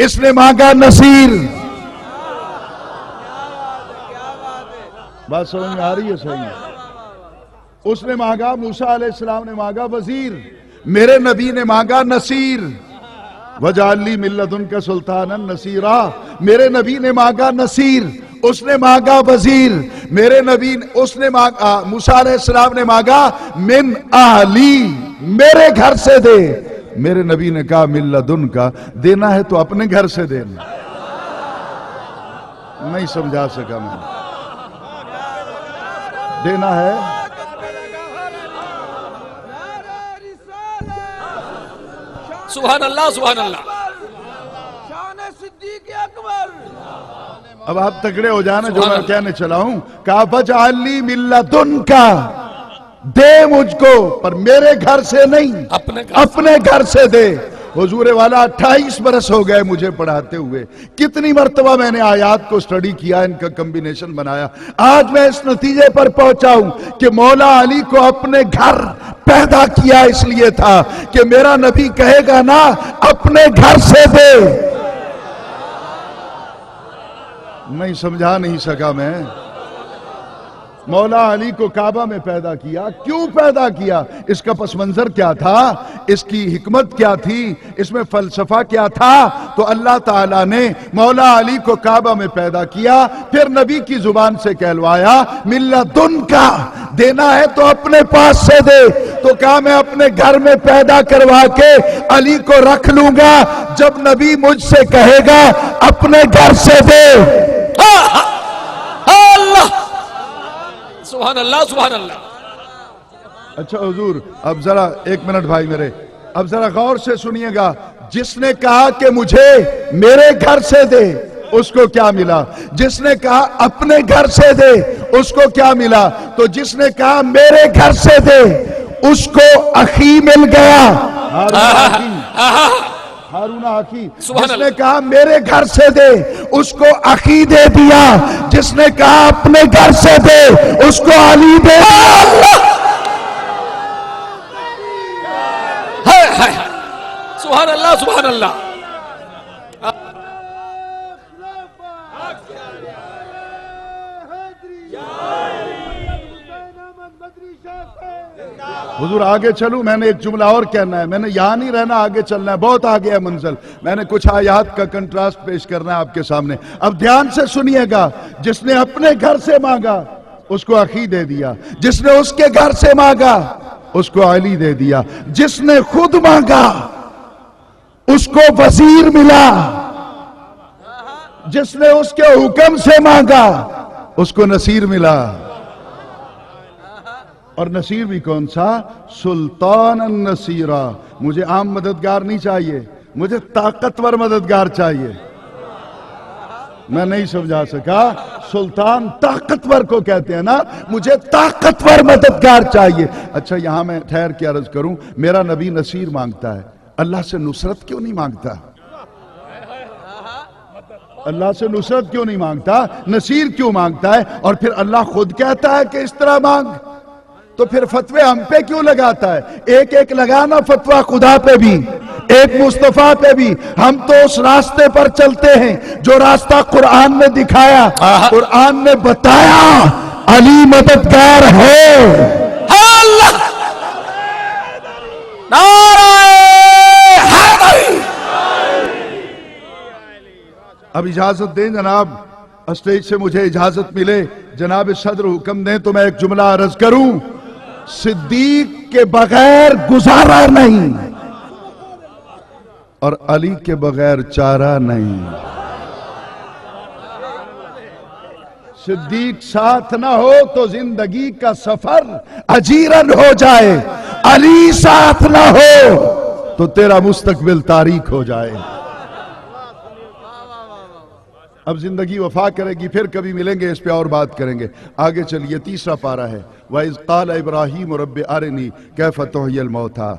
اس نے مانگا نصیر۔ بات سمجھ میں آ رہی ہے؟ صحیح۔ اس نے مانگا، موسیٰ علیہ السلام نے مانگا وزیر، میرے نبی نے مانگا نصیر۔ وَجْعَلْ لِي مِن لَّدُنْكَ سُلْطَانًا نَصِيرًا، میرے نبی نے مانگا نصیر، اس نے مانگا وزیر، میرے نبی اس نے مانگا، موسیٰ علیہ السلام نے مانگا من اہلی، میرے گھر سے دے، میرے نبی نے کہا من لدن کا، دینا ہے تو اپنے گھر سے دینا۔ نہیں سمجھا سکا میں، دینا ہے سبحان اللہ سبحان اللہ۔ اب آپ تکڑے ہو جانا جو میں کہنے چلا ہوں، کہا وَجْعَلْ لِي مِن لَّدُنْكَ، دے مجھ کو، پر میرے گھر سے نہیں، اپنے گھر سے دے۔ حضور والا 28 برس ہو گئے مجھے پڑھاتے ہوئے، کتنی مرتبہ میں نے آیات کو سٹڈی کیا، ان کا کمبینیشن بنایا، آج میں اس نتیجے پر پہنچا ہوں کہ مولا علی کو اپنے گھر پیدا کیا اس لیے تھا کہ میرا نبی کہے گا نا اپنے گھر سے دے۔ نہیں سمجھا نہیں سکا میں، مولا علی کو کعبہ میں پیدا کیا، کیوں پیدا کیا؟ اس کا پس منظر کیا تھا؟ اس کی حکمت کیا تھی؟ اس میں فلسفہ کیا تھا؟ تو اللہ تعالیٰ نے مولا علی کو کعبہ میں پیدا کیا، پھر نبی کی زبان سے کہلوایا من لدنکا، دینا ہے تو اپنے پاس سے دے۔ تو کہا میں اپنے گھر میں پیدا کروا کے علی کو رکھ لوں گا، جب نبی مجھ سے کہے گا اپنے گھر سے دے۔ اللہ سبحان اللہ سبحان اللہ۔ اچھا حضور اب ذرا ایک منٹ بھائی میرے، اب ذرا غور سے سنیے گا، جس نے کہا کہ مجھے میرے گھر سے دے، اس کو کیا ملا؟ جس نے کہا اپنے گھر سے دے اس کو کیا ملا؟ تو جس نے کہا میرے گھر سے دے اس کو اخی مل گیا، ہارون اخی۔ جس نے کہا میرے گھر سے دے اس کو اخی دے دیا، جس نے کہا اپنے گھر سے دے اس کو علی دے دیا۔ سبحان اللہ سبحان اللہ۔ حضور آگے چلوں، میں نے ایک جملہ اور کہنا ہے، میں نے یہاں نہیں رہنا، آگے چلنا ہے، بہت آگے ہے منزل۔ میں نے کچھ آیات کا کنٹراسٹ پیش کرنا ہے آپ کے سامنے، اب دھیان سے سنیے گا۔ جس نے اپنے گھر سے مانگا اس کو اخی دے دیا، جس نے اس کے گھر سے مانگا اس کو علی دے دیا، جس نے خود مانگا اس کو وزیر ملا، جس نے اس کے حکم سے مانگا اس کو نصیر ملا۔ اور نصیر بھی کون سا؟ سلطان النصیرہ۔ مجھے عام مددگار نہیں چاہیے، مجھے طاقتور مددگار چاہیے۔ میں نہیں سمجھا سکا، سلطان طاقتور کو کہتے ہیں نا، مجھے طاقتور مددگار چاہیے۔ اچھا یہاں میں ٹھہر کے عرض کروں، میرا نبی نصیر مانگتا ہے، اللہ سے نصرت کیوں نہیں مانگتا؟ اللہ سے نصرت کیوں نہیں مانگتا؟ نصیر کیوں مانگتا ہے؟ اور پھر اللہ خود کہتا ہے کہ اس طرح مانگ، تو پھر فتوے ہم پہ کیوں لگاتا ہے؟ ایک ایک لگانا فتوہ خدا پہ بھی، ایک مصطفیٰ پہ بھی۔ ہم تو اس راستے پر چلتے ہیں جو راستہ قرآن نے دکھایا، قرآن نے بتایا علی مددگار ہے۔ اللہ نعرہ حیدری۔ اب اجازت دیں جناب، اسٹیج سے مجھے اجازت ملے، جناب صدر حکم دیں تو میں ایک جملہ عرض کروں۔ صدیق کے بغیر گزارا نہیں اور علی کے بغیر چارہ نہیں۔ صدیق ساتھ نہ ہو تو زندگی کا سفر اجیرن ہو جائے، علی ساتھ نہ ہو تو تیرا مستقبل تاریک ہو جائے۔ اب زندگی وفا کرے گی، پھر کبھی ملیں گے اس پہ اور بات کریں گے۔ آگے چلیے، تیسرا پارہ ہے، وَإِذْ قَالَ إِبْرَاهِيمُ رَبِّ أَرِنِي كَيْفَ تُحْيِي الْمَوْتَى۔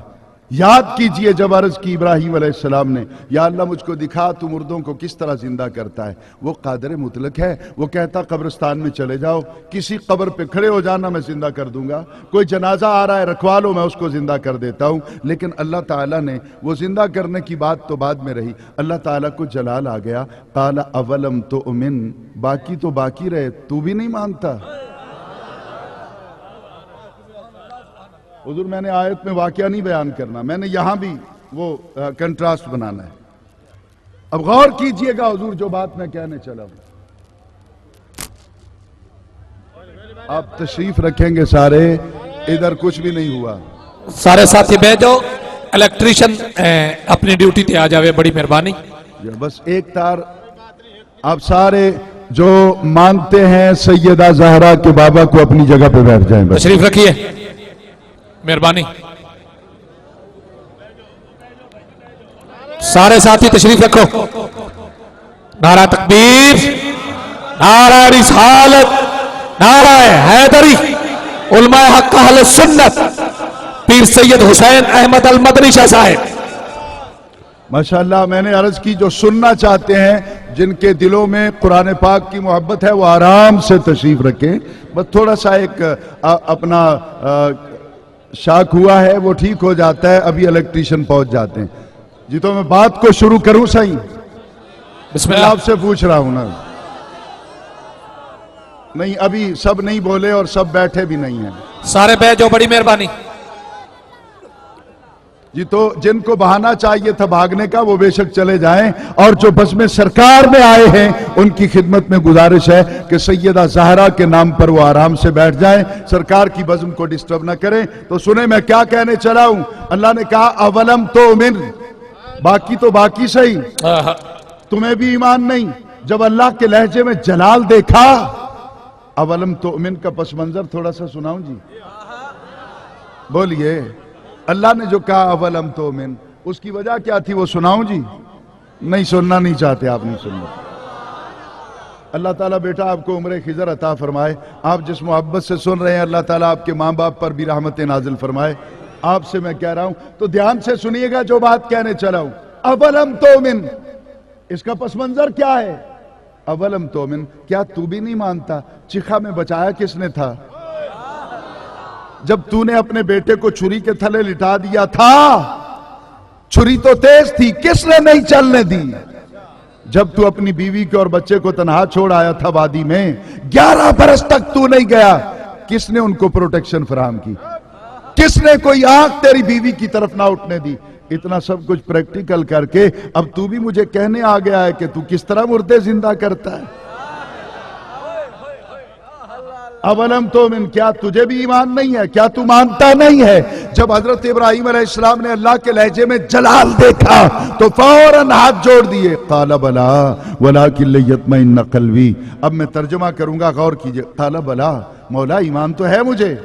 یاد کیجئے جب عرض کی ابراہیم علیہ السلام نے، یا اللہ مجھ کو دکھا تو مردوں کو کس طرح زندہ کرتا ہے۔ وہ قادر مطلق ہے، وہ کہتا قبرستان میں چلے جاؤ، کسی قبر پہ کھڑے ہو جانا، میں زندہ کر دوں گا۔ کوئی جنازہ آ رہا ہے، رکھوا لو، میں اس کو زندہ کر دیتا ہوں۔ لیکن اللہ تعالیٰ نے وہ زندہ کرنے کی بات تو بعد میں رہی، اللہ تعالیٰ کو جلال آ گیا، قال اولم تؤمن، باقی تو باقی رہے، تو بھی نہیں مانتا؟ حضور میں نے آیت میں واقعہ نہیں بیان کرنا، میں نے یہاں بھی وہ کنٹراسٹ بنانا ہے۔ اب غور کیجئے گا حضور جو بات میں کہنے چلا ہوں، آپ تشریف رکھیں گے سارے، ادھر کچھ بھی نہیں ہوا۔ سارے ساتھی بیٹھ جاؤ، الیکٹریشن اپنی ڈیوٹی تے آ جاوے، بڑی مہربانی۔ بس ایک تار، آپ سارے جو مانتے ہیں سیدہ زہرا کے بابا کو اپنی جگہ پہ بیٹھ جائیں، بس تشریف رکھیے، مہربانی۔ سارے ساتھی تشریف رکھو۔ نعرہ تکبیر، نعرہ رسالت، نعرہ حیدری، علماء حق اہل سنت، پیر سید حسین احمد المدنی شاہ صاحب۔ ماشاءاللہ، میں نے عرض کی جو سننا چاہتے ہیں، جن کے دلوں میں قرآن پاک کی محبت ہے، وہ آرام سے تشریف رکھیں۔ بس تھوڑا سا ایک اپنا شاک ہوا ہے، وہ ٹھیک ہو جاتا ہے، ابھی الیکٹریشن پہنچ جاتے ہیں۔ جی تو میں بات کو شروع کروں صحیح؟ بسم میں اللہ۔ آپ سے پوچھ رہا ہوں نا، نہیں ابھی سب نہیں بولے اور سب بیٹھے بھی نہیں ہیں۔ سارے بیٹھ جاؤ، بڑی مہربانی۔ جی تو جن کو بہانا چاہیے تھا بھاگنے کا وہ بے شک چلے جائیں، اور جو بزم سرکار میں آئے ہیں ان کی خدمت میں گزارش ہے کہ سیدہ زہرا کے نام پر وہ آرام سے بیٹھ جائیں، سرکار کی بزم کو ڈسٹرب نہ کریں۔ تو سنیں میں کیا کہنے چلا ہوں۔ اللہ نے کہا اولم تؤمن، باقی تو باقی صحیح، تمہیں بھی ایمان نہیں۔ جب اللہ کے لہجے میں جلال دیکھا، اولم تؤمن کا پس منظر تھوڑا سا سناؤں جی؟ بولیے، اللہ نے جو کہا اولم تؤمن، اس کی وجہ کیا تھی وہ سناؤں جی؟ نہیں سننا نہیں چاہتے آپ، نہیں سننا۔ اللہ تعالیٰ بیٹا آپ کو عمر خضر عطا فرمائے. آپ جس محبت سے سن رہے ہیں اللہ تعالیٰ آپ کے ماں باپ پر بھی رحمت نازل فرمائے. آپ سے میں کہہ رہا ہوں تو دھیان سے سنیے گا جو بات کہنے چلا ہوں. اولم تومن، اس کا پس منظر کیا ہے؟ اولم تومن، کیا تو بھی نہیں مانتا؟ چکھا میں بچایا کس نے تھا؟ جب تو نے اپنے بیٹے کو چھری کے تھلے لٹا دیا تھا، چھری تو تیز تھی، کس نے نہیں چلنے دی؟ جب تو اپنی بیوی کے اور بچے کو تنہا چھوڑ آیا تھا وادی میں، 11 برس تک تو نہیں گیا، کس نے ان کو پروٹیکشن فراہم کی؟ کس نے کوئی آنکھ تیری بیوی کی طرف نہ اٹھنے دی؟ اتنا سب کچھ پریکٹیکل کر کے اب تو بھی مجھے کہنے آ گیا ہے کہ تو کس طرح مردے زندہ کرتا ہے. اولم تومن، کیا تجھے بھی ایمان نہیں ہے؟ کیا تو مانتا نہیں ہے؟ جب حضرت ابراہیم علیہ السلام نے اللہ کے لہجے میں جلال دیکھا تو فوراً ہاتھ جوڑ دیے. قال بلا ولکن لیطمئن قلبی. اب میں ترجمہ کروں گا، غور کیجئے. قال بلا، مولا ایمان تو ہے مجھے،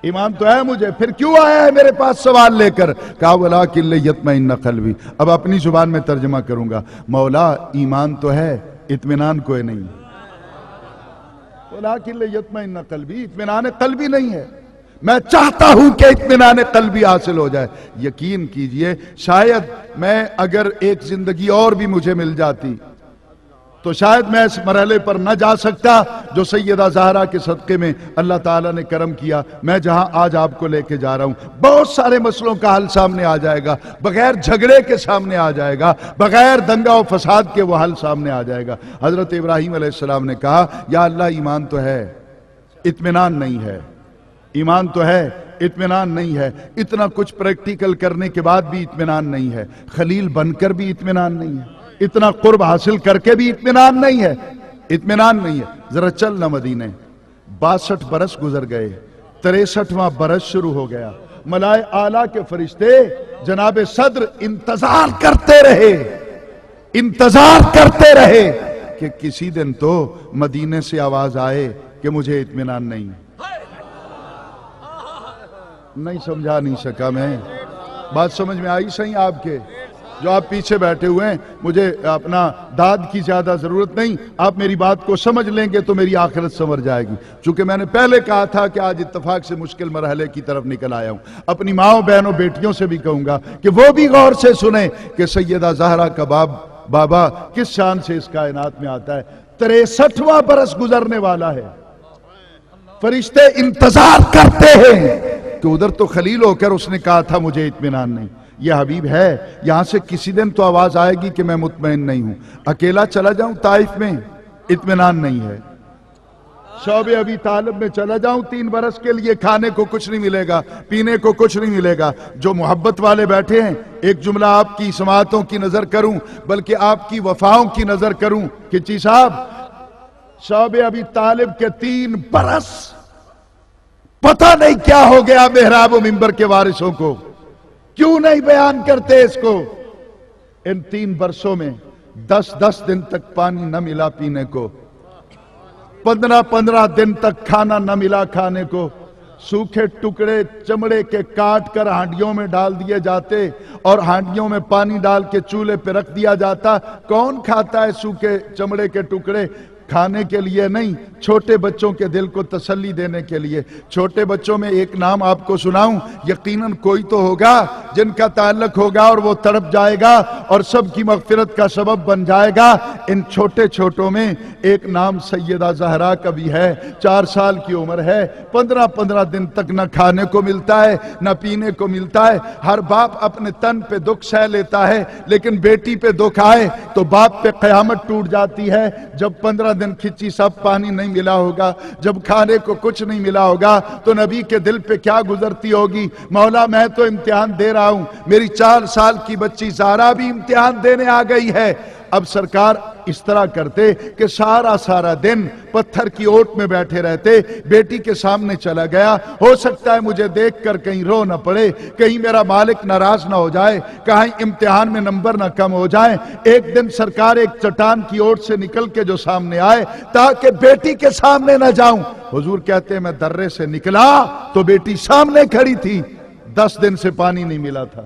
ایمان تو ہے مجھے، پھر کیوں آیا ہے میرے پاس سوال لے کر؟ کہا ولکن لیطمئن قلبی. اب اپنی زبان میں ترجمہ کروں گا. مولا ایمان تو ہے، اطمینان کوئی نہیں. ولیکن لیطمئن قلبی، اطمینان قلبی نہیں ہے. میں چاہتا ہوں کہ اطمینان قلبی حاصل ہو جائے. یقین کیجئے شاید میں اگر ایک زندگی اور بھی مجھے مل جاتی تو شاید میں اس مرحلے پر نہ جا سکتا جو سیدہ زہرا کے صدقے میں اللہ تعالیٰ نے کرم کیا. میں جہاں آج آپ کو لے کے جا رہا ہوں، بہت سارے مسئلوں کا حل سامنے آ جائے گا، بغیر جھگڑے کے سامنے آ جائے گا، بغیر دنگا و فساد کے وہ حل سامنے آ جائے گا. حضرت ابراہیم علیہ السلام نے کہا یا اللہ ایمان تو ہے، اطمینان نہیں ہے. ایمان تو ہے، اطمینان نہیں ہے. اتنا کچھ پریکٹیکل کرنے کے بعد بھی اطمینان نہیں ہے. خلیل بن کر بھی اطمینان نہیں ہے. اتنا قرب حاصل کر کے بھی اطمینان نہیں ہے. اطمینان نہیں ہے. ذرا چل نہ مدینے. 62 برس گزر گئے، 63واں برس شروع ہو گیا. ملائے اعلیٰ کے فرشتے جناب صدر انتظار کرتے رہے کہ کسی دن تو مدینے سے آواز آئے کہ مجھے اطمینان نہیں سمجھا نہیں سکا. میں بات سمجھ میں آئی صحیح؟ آپ کے جو آپ پیچھے بیٹھے ہوئے ہیں، مجھے اپنا داد کی زیادہ ضرورت نہیں. آپ میری بات کو سمجھ لیں گے تو میری آخرت سنور جائے گی. چونکہ میں نے پہلے کہا تھا کہ آج اتفاق سے مشکل مرحلے کی طرف نکل آیا ہوں. اپنی ماؤں بہنوں بیٹیوں سے بھی کہوں گا کہ وہ بھی غور سے سنیں کہ سیدہ زہرا کا بابا کس شان سے اس کائنات میں آتا ہے. 63واں برس گزرنے والا ہے. فرشتے انتظار کرتے ہیں کہ ادھر تو خلیل ہو کر اس نے کہا تھا مجھے اطمینان نہیں. یہ حبیب ہے، یہاں سے کسی دن تو آواز آئے گی کہ میں مطمئن نہیں ہوں. اکیلا چلا جاؤں طائف میں، اطمینان نہیں ہے. شعب ابی طالب میں چلا جاؤں 3 برس کے لیے، کھانے کو کچھ نہیں ملے گا، پینے کو کچھ نہیں ملے گا. جو محبت والے بیٹھے ہیں، ایک جملہ آپ کی سماعتوں کی نظر کروں بلکہ آپ کی وفاؤں کی نظر کروں کہ چی صاحب شعب ابی طالب کے 3 برس پتہ نہیں کیا ہو گیا محراب و منبر کے وارثوں کو. کیوں نہیں بیان کرتے اس کو؟ ان 3 برسوں میں 10 دن تک پانی نہ ملا پینے کو، 15 دن تک کھانا نہ ملا کھانے کو. سوکھے ٹکڑے چمڑے کے کاٹ کر ہانڈیوں میں ڈال دیے جاتے اور ہانڈیوں میں پانی ڈال کے چولہے پہ رکھ دیا جاتا. کون کھاتا ہے سوکھے چمڑے کے ٹکڑے؟ کھانے کے لیے نہیں، چھوٹے بچوں کے دل کو تسلی دینے کے لیے. چھوٹے بچوں میں ایک نام آپ کو سناؤں، یقیناً کوئی تو ہوگا جن کا تعلق ہوگا اور وہ تڑپ جائے گا اور سب کی مغفرت کا سبب بن جائے گا. ان چھوٹوں میں ایک نام سیدہ زہرا کا بھی ہے. 4 سال کی عمر ہے، 15 دن تک نہ کھانے کو ملتا ہے نہ پینے کو ملتا ہے. ہر باپ اپنے تن پہ دکھ سہ لیتا ہے، لیکن بیٹی پہ دکھ آئے تو باپ پہ قیامت ٹوٹ جاتی ہے. جب 15 دن کھچی سب پانی نہیں ملا ہوگا، جب کھانے کو کچھ نہیں ملا ہوگا تو نبی کے دل پہ کیا گزرتی ہوگی؟ مولا میں تو امتحان دے رہا ہوں، میری 4 سال کی بچی زہرا بھی امتحان دینے آ گئی ہے. اب سرکار اس طرح کرتے کہ سارا دن پتھر کی اوٹ میں بیٹھے رہتے. بیٹی کے سامنے چلا گیا، ہو سکتا ہے مجھے دیکھ کر کہیں رو نہ پڑے، کہیں میرا مالک ناراض نہ ہو جائے، کہیں امتحان میں نمبر نہ کم ہو جائیں. ایک دن سرکار ایک چٹان کی اوٹ سے نکل کے جو سامنے آئے تاکہ بیٹی کے سامنے نہ جاؤں. حضور کہتے ہیں میں درے سے نکلا تو بیٹی سامنے کھڑی تھی. 10 دن سے پانی نہیں ملا تھا،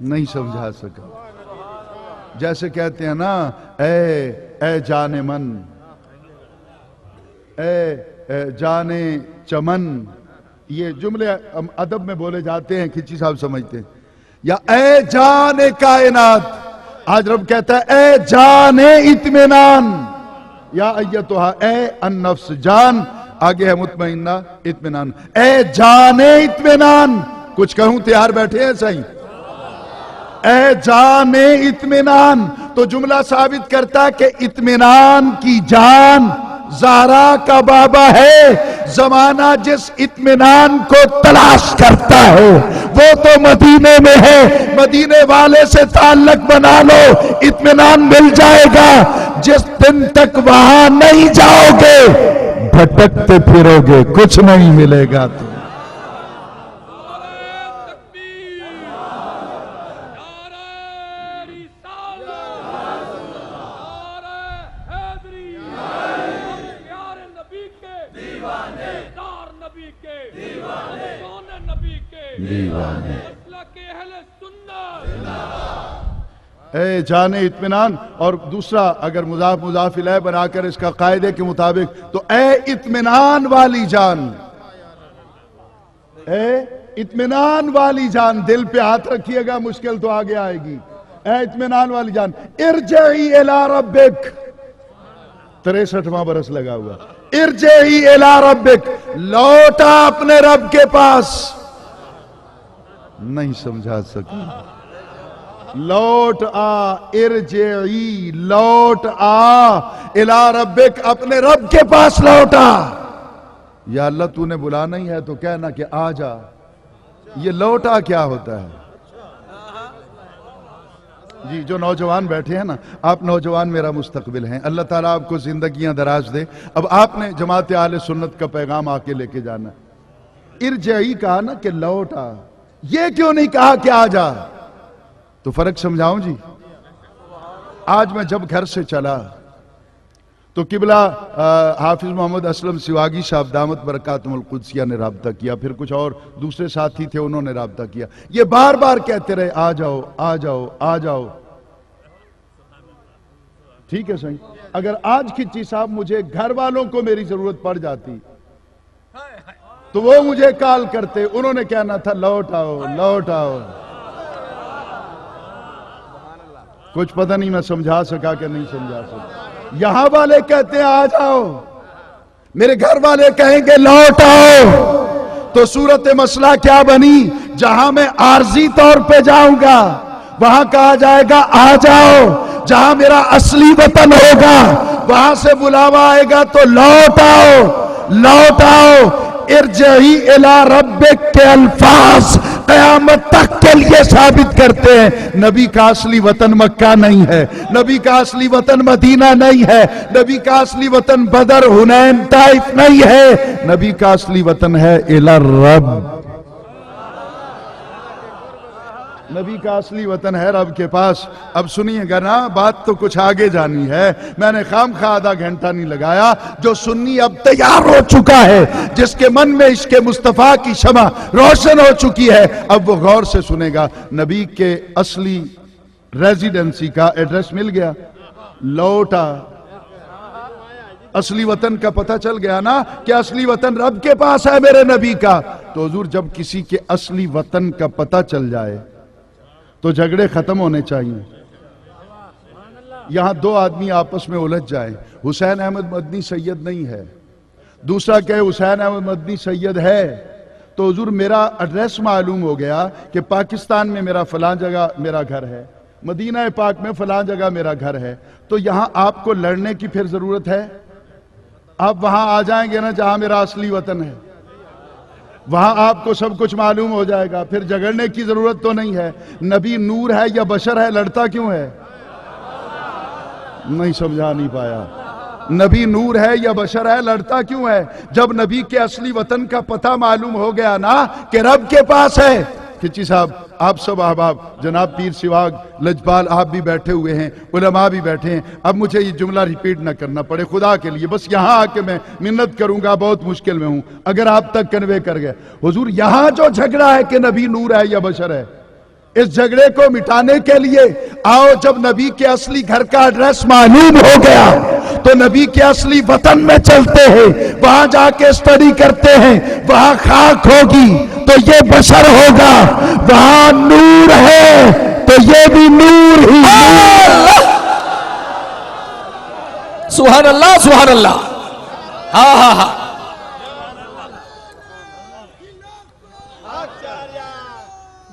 نہیں سمجھا سکا. جیسے کہتے ہیں نا اے جان من، اے جان چمن، یہ جملے ادب میں بولے جاتے ہیں، کھچی صاحب سمجھتے ہیں. یا اے جان کائنات، آج رب کہتا ہے اے جان اطمینان، یا ایتھا اے النفس، جان آگے ہے مطمئنہ، اطمینان، اے جان اطمینان. کچھ کہوں تیار بیٹھے ہیں صحیح؟ اے جان اطمینان. تو جملہ ثابت کرتا ہے کہ اطمینان کی جان زہرا کا بابا ہے. زمانہ جس اطمینان کو تلاش کرتا ہے وہ تو مدینے میں ہے. مدینے والے سے تعلق بنا لو، اطمینان مل جائے گا. جس دن تک وہاں نہیں جاؤ گے بھٹکتے پھرو گے، کچھ نہیں ملے گا. تو اے جان اطمینان. اور دوسرا اگر مضاف مضاف الیہ بنا کر اس کا قاعدے کے مطابق تو اے اطمینان والی جان، اے اطمینان والی جان. دل پہ ہاتھ رکھیے گا، مشکل تو آگے آئے گی. اے اطمینان والی جان، ارجعی الی ربک، 63واں برس لگا ہوا. ارجعی الی ربک، لوٹا اپنے رب کے پاس. نہیں سمجھا سکا. لوٹ آ، ارجعی، لوٹ آ الی ربک، اپنے رب کے پاس لوٹا. یا اللہ تو نے بلانا ہی ہے تو کہنا کہ آ جا. یہ لوٹا کیا ہوتا ہے؟ جی جو نوجوان بیٹھے ہیں نا، آپ نوجوان میرا مستقبل ہیں، اللہ تعالیٰ آپ کو زندگیاں دراز دے. اب آپ نے جماعت اہل سنت کا پیغام آ کے لے کے جانا. ارجعی کہا نا کہ لوٹ آ، یہ کیوں نہیں کہا کہ آ جا؟ تو فرق سمجھاؤں جی. آج میں جب گھر سے چلا تو قبلہ حافظ محمد اسلم سواگی صاحب دامت برکاتہم القدسیہ نے رابطہ کیا، پھر کچھ اور دوسرے ساتھی تھے انہوں نے رابطہ کیا. یہ بار بار کہتے رہے آ جاؤ آ جاؤ آ جاؤ. ٹھیک ہے صحیح. اگر آج کھچی صاحب مجھے گھر والوں کو میری ضرورت پڑ جاتی تو وہ مجھے کال کرتے، انہوں نے کہنا تھا لوٹ آؤ لوٹ آؤ. کچھ پتہ نہیں میں سمجھا سکا کہ نہیں سمجھا سکا. یہاں والے کہتے ہیں آ جاؤ، میرے گھر والے کہیں گے لوٹ آؤ. تو صورت مسئلہ کیا بنی؟ جہاں میں عارضی طور پہ جاؤں گا وہاں کہا جائے گا آ جاؤ. جہاں میرا اصلی وطن ہوگا وہاں سے بلاوا آئے گا تو لوٹ آؤ لوٹ آؤ. ارجعی الی ربک کے الفاظ قیامت تک کے لیے ثابت کرتے ہیں نبی کا اصلی وطن مکہ نہیں ہے، نبی کا اصلی وطن مدینہ نہیں ہے، نبی کا اصلی وطن بدر حنین طائف نہیں ہے، نبی کا اصلی وطن ہے الی الرب. نبی کا اصلی وطن ہے رب کے پاس. اب سنیے گا نا، بات تو کچھ آگے جانی ہے. میں نے خام خواہ آدھا گھنٹہ نہیں لگایا. جو سنی اب تیار ہو چکا ہے، جس کے من میں عشق مصطفیٰ کی شمع روشن ہو چکی ہے، اب وہ غور سے سنے گا. نبی کے اصلی ریزیڈنسی کا ایڈریس مل گیا، لوٹا. اصلی وطن کا پتہ چل گیا نا کہ اصلی وطن رب کے پاس ہے میرے نبی کا. تو حضور جب کسی کے اصلی وطن کا پتہ چل جائے تو جھگڑے ختم ہونے چاہیے. یہاں دو آدمی آپس میں الجھ جائیں، حسین احمد مدنی سید نہیں ہے، دوسرا کہے حسین احمد مدنی سید ہے، تو حضور میرا ایڈریس معلوم ہو گیا کہ پاکستان میں میرا فلاں جگہ میرا گھر ہے، مدینہ پاک میں فلاں جگہ میرا گھر ہے. تو یہاں آپ کو لڑنے کی پھر ضرورت ہے؟ آپ وہاں آ جائیں گے نا جہاں میرا اصلی وطن ہے، وہاں آپ کو سب کچھ معلوم ہو جائے گا، پھر جھگڑنے کی ضرورت تو نہیں ہے. نبی نور ہے یا بشر ہے؟ لڑتا کیوں ہے؟ نہیں سمجھا نہیں پایا. نبی نور ہے یا بشر ہے؟ لڑتا کیوں ہے؟ جب نبی کے اصلی وطن کا پتہ معلوم ہو گیا نا کہ رب کے پاس ہے. کچی صاحب، آپ سب احباب، جناب پیر سواگ، لجپال، آپ بھی بیٹھے ہوئے ہیں، علماء بھی بیٹھے ہیں. اب مجھے یہ جملہ ریپیٹ نہ کرنا پڑے خدا کے لیے، بس یہاں آ کے میں منت کروں گا، بہت مشکل میں ہوں اگر آپ تک کنوے کر گئے. حضور یہاں جو جھگڑا ہے کہ نبی نور ہے یا بشر ہے، اس جھگڑے کو مٹانے کے لیے آؤ، جب نبی کے اصلی گھر کا ایڈریس معلوم ہو گیا تو نبی کے اصلی وطن میں چلتے ہیں، وہاں جا کے اسٹڈی کرتے ہیں، وہاں خاک ہوگی تو یہ بشر ہوگا، وہاں نور ہے تو یہ بھی نور ہی اللہ سبحان اللہ سبحان اللہ. ہاں ہاں ہاں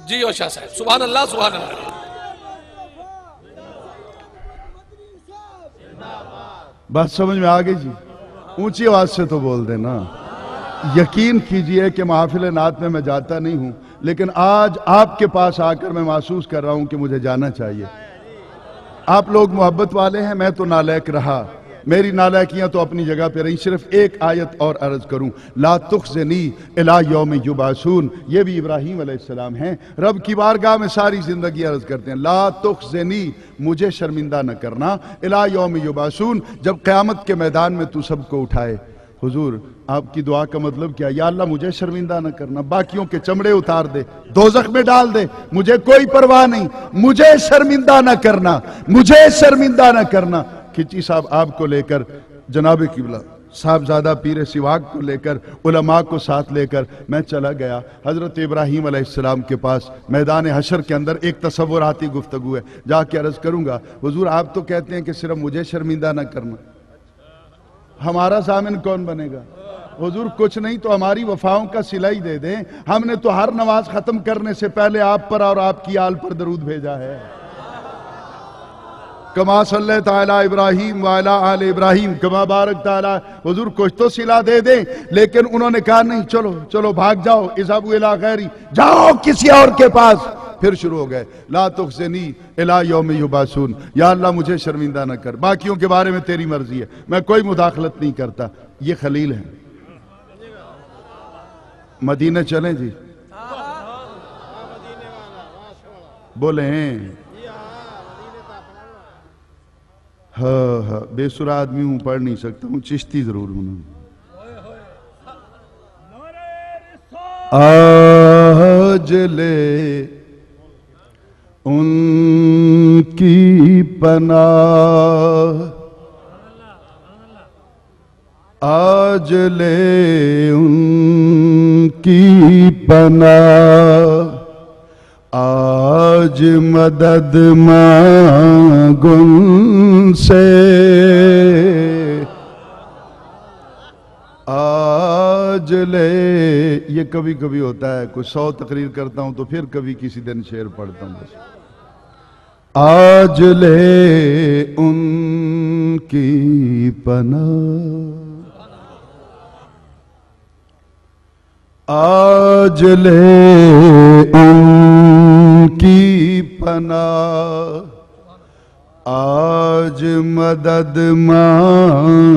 جی او شاہ صاحب سبحان اللہ سبحان اللہ. بات سمجھ میں آ گئی جی؟ اونچی آواز سے تو بول دینا. یقین کیجئے کہ محافل نعت میں میں جاتا نہیں ہوں، لیکن آج آپ کے پاس آ کر میں محسوس کر رہا ہوں کہ مجھے جانا چاہیے. آپ لوگ محبت والے ہیں، میں تو نالائق رہا، میری نالائکیاں تو اپنی جگہ پہ رہی. صرف ایک آیت اور عرض کروں، لا تخزنی الی یوم یبعثون. یہ بھی ابراہیم علیہ السلام ہیں، رب کی بارگاہ میں ساری زندگی عرض کرتے ہیں، لا تخزنی، مجھے شرمندہ نہ کرنا، الی یوم یبعثون، جب قیامت کے میدان میں تو سب کو اٹھائے. حضور آپ کی دعا کا مطلب کیا؟ یا اللہ مجھے شرمندہ نہ کرنا، باقیوں کے چمڑے اتار دے، دوزخ میں ڈال دے، مجھے کوئی پرواہ نہیں، مجھے شرمندہ نہ کرنا، مجھے شرمندہ نہ کرنا. کھچی صاحب آپ کو لے کر، جناب قبلہ صاحبزادہ پیر سواگ کو لے کر، علماء کو ساتھ لے کر میں چلا گیا حضرت ابراہیم علیہ السلام کے پاس. میدان حشر کے اندر ایک تصوراتی گفتگو ہے، جا کے عرض کروں گا، حضور آپ تو کہتے ہیں کہ صرف مجھے شرمندہ نہ کرنا، ہمارا ضامن کون بنے گا؟ حضور کچھ نہیں تو ہماری وفاؤں کا صلہ دے دیں، ہم نے تو ہر نماز ختم کرنے سے پہلے آپ پر اور آپ کی آل پر درود بھیجا ہے. کما صلی تعالی ابراہیم وعلی آل ابراہیم کما بارک تعالی. حضور کچھ تو صلہ دے دیں، لیکن انہوں نے کہا نہیں، چلو چلو بھاگ جاؤ، اذهبوا الی غیری، جاؤ کسی اور کے پاس. پھر شروع ہو گئے، لا تخزنی الی یوم یبعثون، یا اللہ مجھے شرمندہ نہ کر، باقیوں کے بارے میں تیری مرضی ہے، میں کوئی مداخلت نہیں کرتا. یہ خلیل ہیں. مدینہ چلیں جی؟ بولیں. ہاں ہاں بے سرا آدمی ہوں، پڑھ نہیں سکتا ہوں، چشتی ضرور ہوں. آج لے ان کی پناہ، آج لے ان کی پناہ، آج مدد مانگ ان سے، آج لے. یہ کبھی کبھی ہوتا ہے، کوئی 100 تقریر کرتا ہوں تو پھر کبھی کسی دن شعر پڑھتا ہوں. بس آج لے ان کی پناہ، آج لے ان کی پناہ، آج مدد مانگ